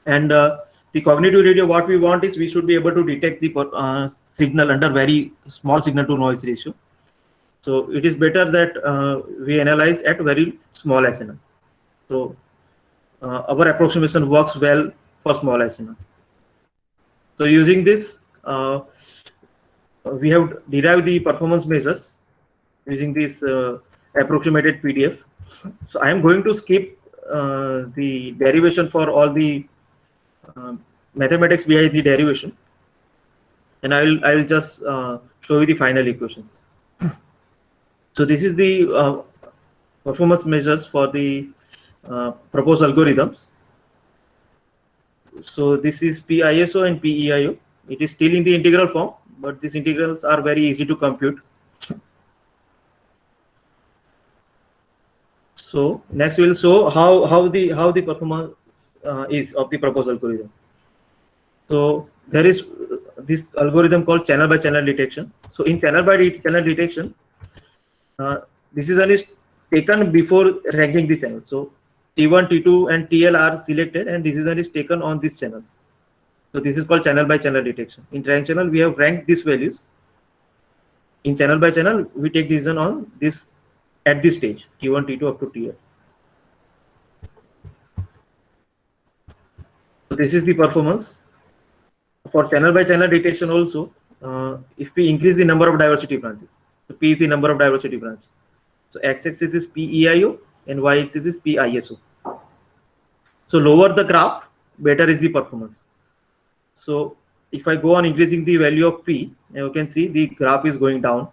And the cognitive radio, what we want is we should be able to detect the signal under very small signal to noise ratio. So it is better that we analyze at very small SNR. So our approximation works well for small SNR. So using this, we have derived the performance measures using this approximated PDF. So I am going to skip the derivation for all the mathematics behind the derivation, and I will just show you the final equations. So this is the performance measures for the proposed algorithms. So this is PISO and PEIO. It is still in the integral form, but these integrals are very easy to compute. So next we will show how the performance is of the proposed algorithm. So there is this algorithm called channel by channel detection. So in channel by channel detection, decision is taken before ranking the channel. So T1, T2, and TL are selected, and decision is taken on these channels. So this is called channel by channel detection. In rank channel, we have ranked these values. In channel by channel, we take decision on this at this stage, T1, T2 up to TL. So this is the performance. For channel by channel detection also, if we increase the number of diversity branches, so P is the number of diversity branches. So x-axis is PEIO and y-axis is PISO. So lower the graph, better is the performance. So if I go on increasing the value of P, you can see the graph is going down.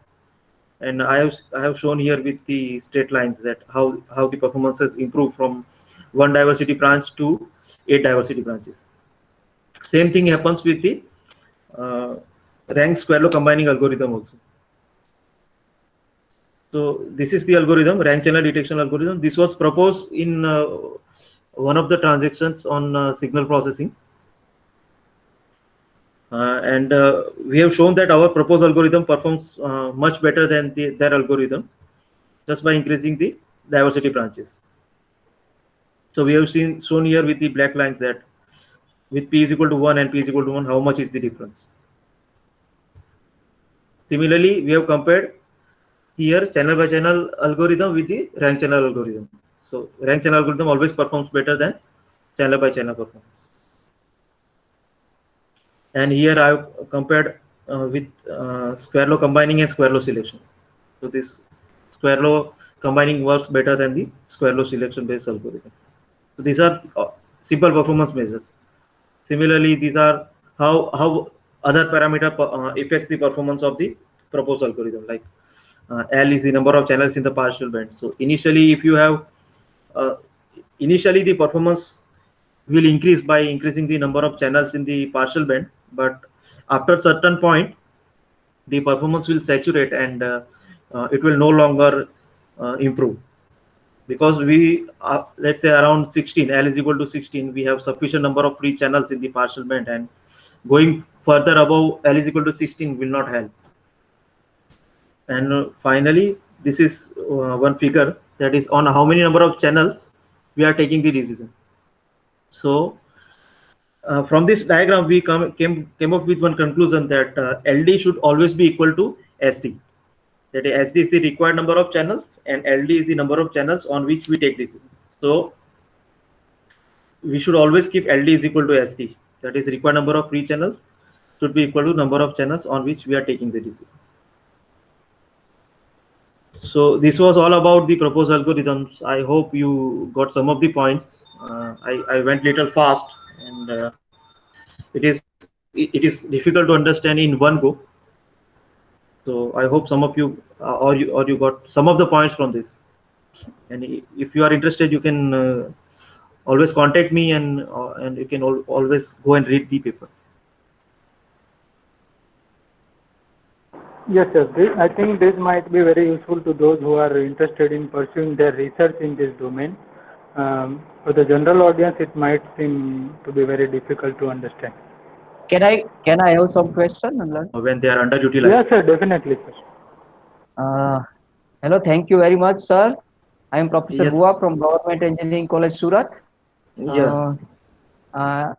And I have shown here with the straight lines that how the performance has improved from 1 diversity branch to 8 diversity branches. Same thing happens with the rank square law combining algorithm also. So this is the algorithm, rank channel detection algorithm. This was proposed in one of the transactions on signal processing. And we have shown that our proposed algorithm performs much better than their algorithm just by increasing the diversity branches. So we have shown here with the black lines that with P is equal to 1 and P is equal to 1, how much is the difference. Similarly, we have compared here channel by channel algorithm with the rank channel algorithm. So rank channel algorithm always performs better than channel by channel performance. And here I have compared with square law combining and square law selection. So this square law combining works better than the square law selection based algorithm. So these are simple performance measures. Similarly, these are how other parameter affects the performance of the proposed algorithm. Like L is the number of channels in the partial band. So initially, if you have initially the performance will increase by increasing the number of channels in the partial band, but after a certain point, the performance will saturate and it will no longer improve, because we let's say around 16, L is equal to 16, we have sufficient number of free channels in the partial band, and going further above L is equal to 16 will not help. And finally, this is one figure that is on how many number of channels we are taking the decision. So from this diagram, we came up with one conclusion that LD should always be equal to SD. That is, SD is the required number of channels, and LD is the number of channels on which we take decision. So we should always keep LD is equal to SD. That is, required number of free channels should be equal to number of channels on which we are taking the decision. So this was all about the proposed algorithms. I hope you got some of the points. I went little fast, and it is difficult to understand in one go. So I hope some of you or you got some of the points from this. And if you are interested, you can always contact me, and you can always go and read the paper. Yes, sir. I think this might be very useful to those who are interested in pursuing their research in this domain. For the general audience, it might seem to be very difficult to understand. Can I have some question? When they are underutilized. Yes, sir. Definitely, sir. Hello. Thank you very much, sir. I am Professor Yes. Bua from Government Engineering College, Surat. Yeah.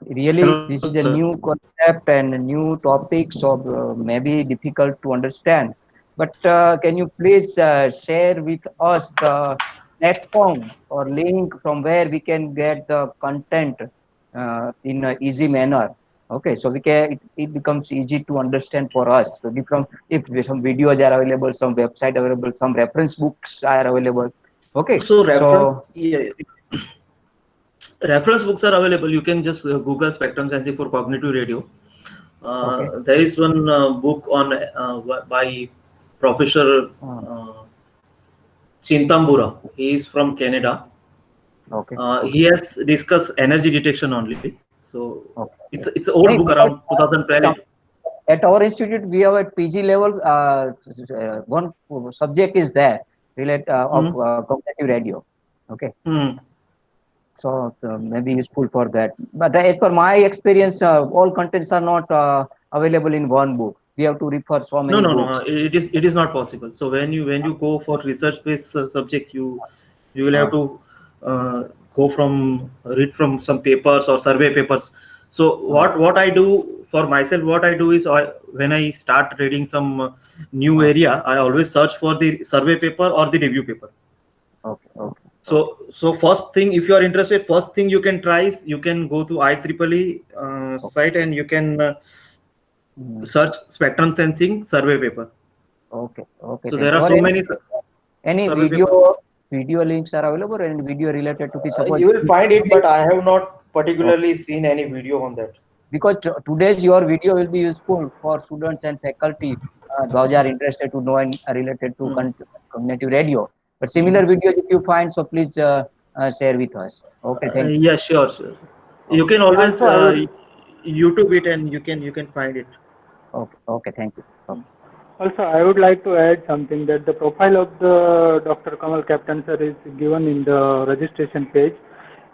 Really, Hello, this is a sir. new concept and a new topic, so maybe difficult to understand. But can you please share with us the platform or link from where we can get the content in an easy manner? Okay, so it becomes easy to understand for us. So if some videos are available, some website available, some reference books are available. Okay, So reference books are available. You can just Google Spectrum Sensing for Cognitive Radio. Okay. There is one book on by Professor Chintambura. He is from Canada. Okay. He has discussed energy detection only. So Okay. it's an old book around 2012. At our institute, we have at PG level, one subject is there related of cognitive radio. Okay. So maybe useful for that. But as per my experience, all contents are not available in one book. We have to refer so many books. No. It is not possible. So when you go for research based subject, you will have to read from some papers or survey papers. So what I do for myself, what I do is when I start reading some new area, I always search for the survey paper or the review paper. Okay. So first thing, if you are interested, first thing you can try is you can go to IEEE site, and you can search Spectrum Sensing survey paper. Okay. So there are so many. Any video links are available, and video related to this. You will find it, but I have not particularly seen any video on that. Because today's your video will be useful for students and faculty those are interested to know and are related to cognitive radio. But similar videos, if you find, so please share with us. Okay, thank you. Yeah, sure. You can always YouTube it, and you can find it. Okay, thank you. Okay. Also, I would like to add something, that the profile of the Dr. Kamal Captain sir is given in the registration page.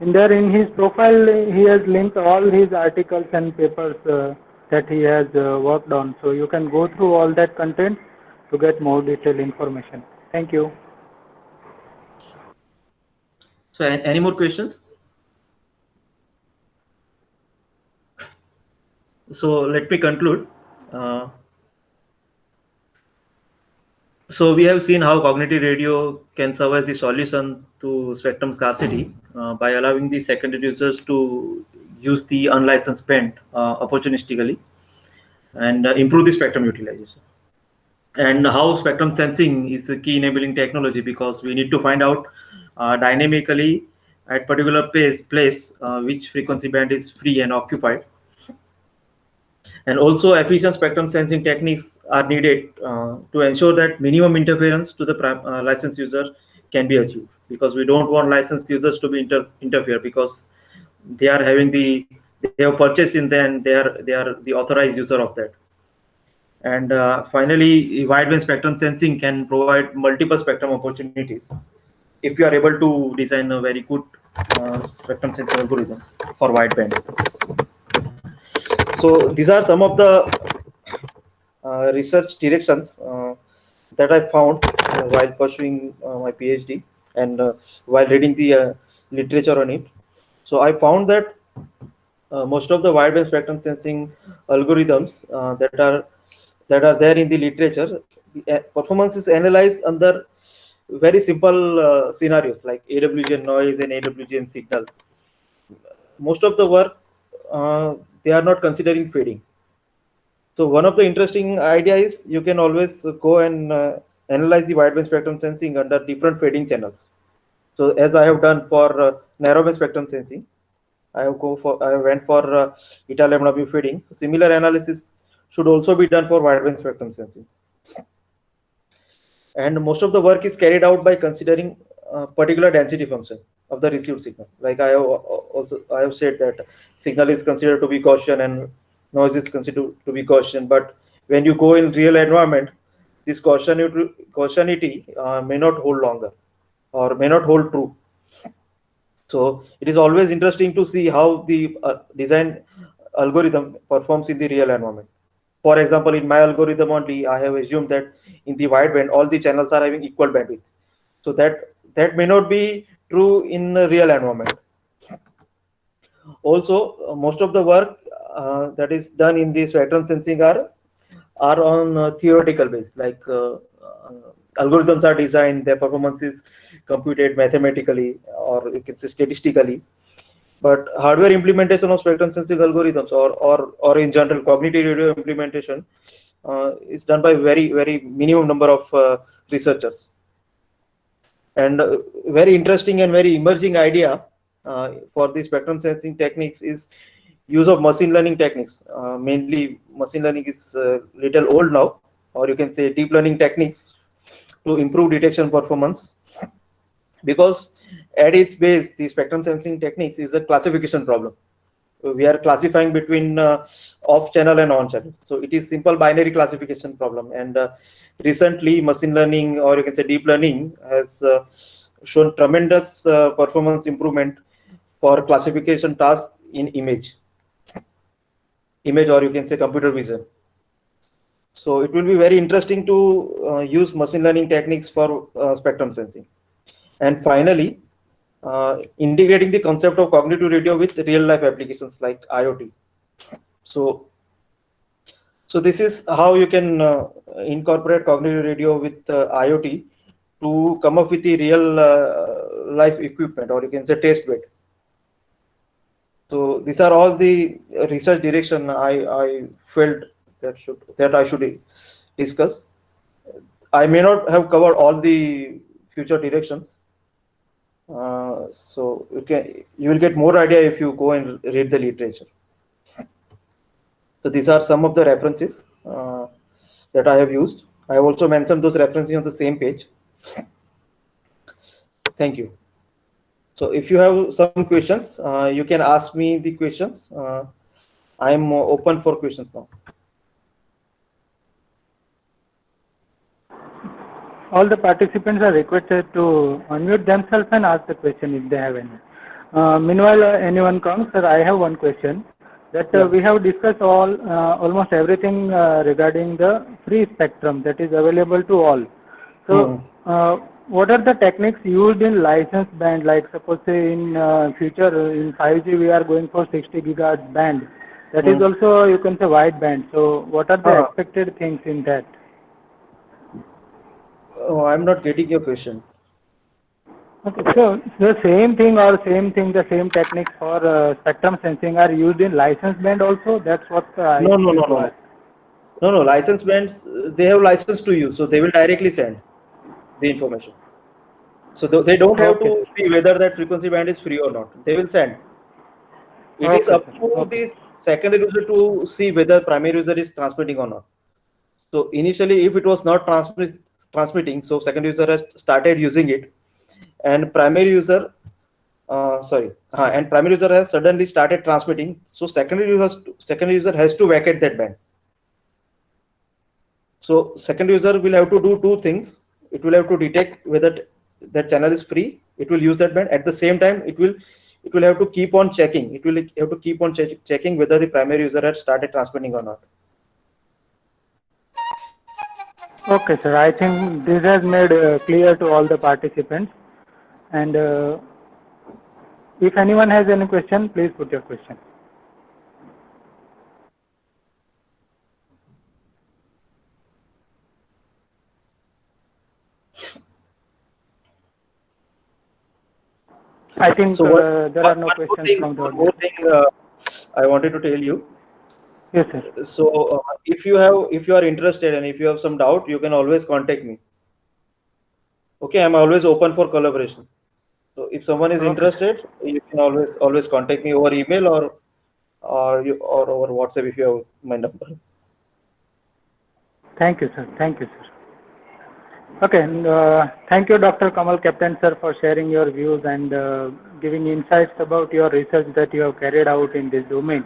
In his profile, he has linked all his articles and papers that he has worked on. So you can go through all that content to get more detailed information. Thank you. So any more questions? So let me conclude. So we have seen how cognitive radio can serve as the solution to spectrum scarcity by allowing the secondary users to use the unlicensed band opportunistically and improve the spectrum utilization. And how spectrum sensing is a key enabling technology, because we need to find out dynamically at particular place which frequency band is free and occupied. And also efficient spectrum sensing techniques are needed to ensure that minimum interference to the licensed user can be achieved, because we don't want licensed users to be interfere, because they have purchased in, then they are the authorized user of that. And finally, wideband spectrum sensing can provide multiple spectrum opportunities if you are able to design a very good spectrum sensing algorithm for wideband. So these are some of the research directions that I found while pursuing my PhD and while reading the literature on it. So I found that most of the wideband spectrum sensing algorithms that are there in the literature, the performance is analyzed under very simple scenarios like AWGN noise and AWGN signal. Most of the work they are not considering fading. So one of the interesting idea is you can always go and analyze the wideband spectrum sensing under different fading channels. So as I have done for narrowband spectrum sensing, I went for eta lambda mu fading. So similar analysis should also be done for wideband spectrum sensing. And most of the work is carried out by considering particular density function of the received signal. Like I have said that signal is considered to be Gaussian and noise is considered to be Gaussian. But when you go in real environment, this Gaussianity may not hold longer or may not hold true. So it is always interesting to see how the design algorithm performs in the real environment. For example, in my algorithm only, I have assumed that in the wideband, all the channels are having equal bandwidth. So that may not be true in a real environment. Also, most of the work that is done in the spectrum sensing are on theoretical base, like algorithms are designed, their performance is computed mathematically or you can say statistically. But hardware implementation of spectrum sensing algorithms or in general cognitive radio implementation is done by very minimum number of researchers. And very interesting and very emerging idea for the spectrum sensing techniques is use of machine learning techniques. Mainly machine learning is little old now, or you can say deep learning techniques to improve detection performance, because at its base the spectrum sensing techniques is a classification problem. We are classifying between off channel and on channel, so it is simple binary classification problem. And recently machine learning, or you can say deep learning, has shown tremendous performance improvement for classification tasks in image or you can say computer vision. So it will be very interesting to use machine learning techniques for spectrum sensing. And finally, integrating the concept of cognitive radio with real life applications like IoT. So this is how you can incorporate cognitive radio with IoT to come up with the real life equipment, or you can say test bed. So these are all the research direction I felt that I should discuss. I may not have covered all the future directions. So you will get more idea if you go and read the literature. So these are some of the references that I have used. I have also mentioned those references on the same page. Thank you. So if you have some questions, you can ask me the questions. I am open for questions now. All the participants are requested to unmute themselves and ask the question if they have any. Meanwhile, anyone comes, sir, I have one question. That we have discussed almost everything regarding the free spectrum that is available to all. So, what are the techniques used in licensed band? Like suppose say in future in 5G we are going for 60 gigahertz band. That is also, you can say, wide band. So, what are the expected things in that? Oh, I'm not getting your question. Okay, so the same same techniques for spectrum sensing are used in licensed band also. That's what No. License bands, they have license to use, so they will directly send the information. So they don't have to see whether that frequency band is free or not. They will send. It is up to the secondary user to see whether primary user is transmitting or not. So initially, if it was not transmitting, so secondary user has started using it, and primary user has suddenly started transmitting. So secondary user has to vacate that band. So second user will have to do two things. It will have to detect whether that channel is free. It will use that band. At the same time, it will have to keep on checking. It will have to keep on checking whether the primary user has started transmitting or not. Okay, sir. I think this has made clear to all the participants. And if anyone has any question, please put your question. I think there are no questions from the audience. One more thing I wanted to tell you. Yes, sir. So if you are interested and if you have some doubt, you can always contact me. Okay, I'm always open for collaboration. So if someone is interested, you can always contact me over email or over WhatsApp if you have my number. Thank you, sir. Thank you, sir. Okay, thank you, Dr. Kamal Captain, sir, for sharing your views and giving insights about your research that you have carried out in this domain.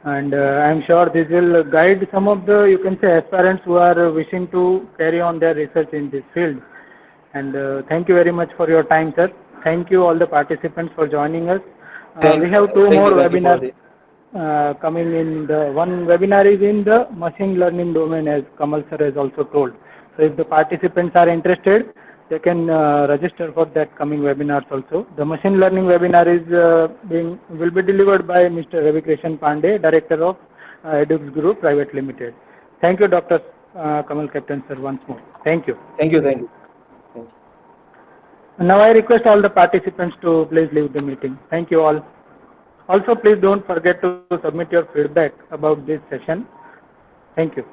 And I'm sure this will guide some of the, you can say, aspirants who are wishing to carry on their research in this field. And thank you very much for your time, sir. Thank you all the participants for joining us. We have two more webinars coming in. The one webinar is in the machine learning domain, as Kamal sir has also told. So if the participants are interested, they can register for that coming webinars also. The machine learning webinar is will be delivered by Mr. Ravi Krishan Pandey, Director of Edux Group Private Limited. Thank you, Dr. Kamal Captain, sir, once more. Thank you. Thank you. Thank you. Now I request all the participants to please leave the meeting. Thank you all. Also, please don't forget to submit your feedback about this session. Thank you.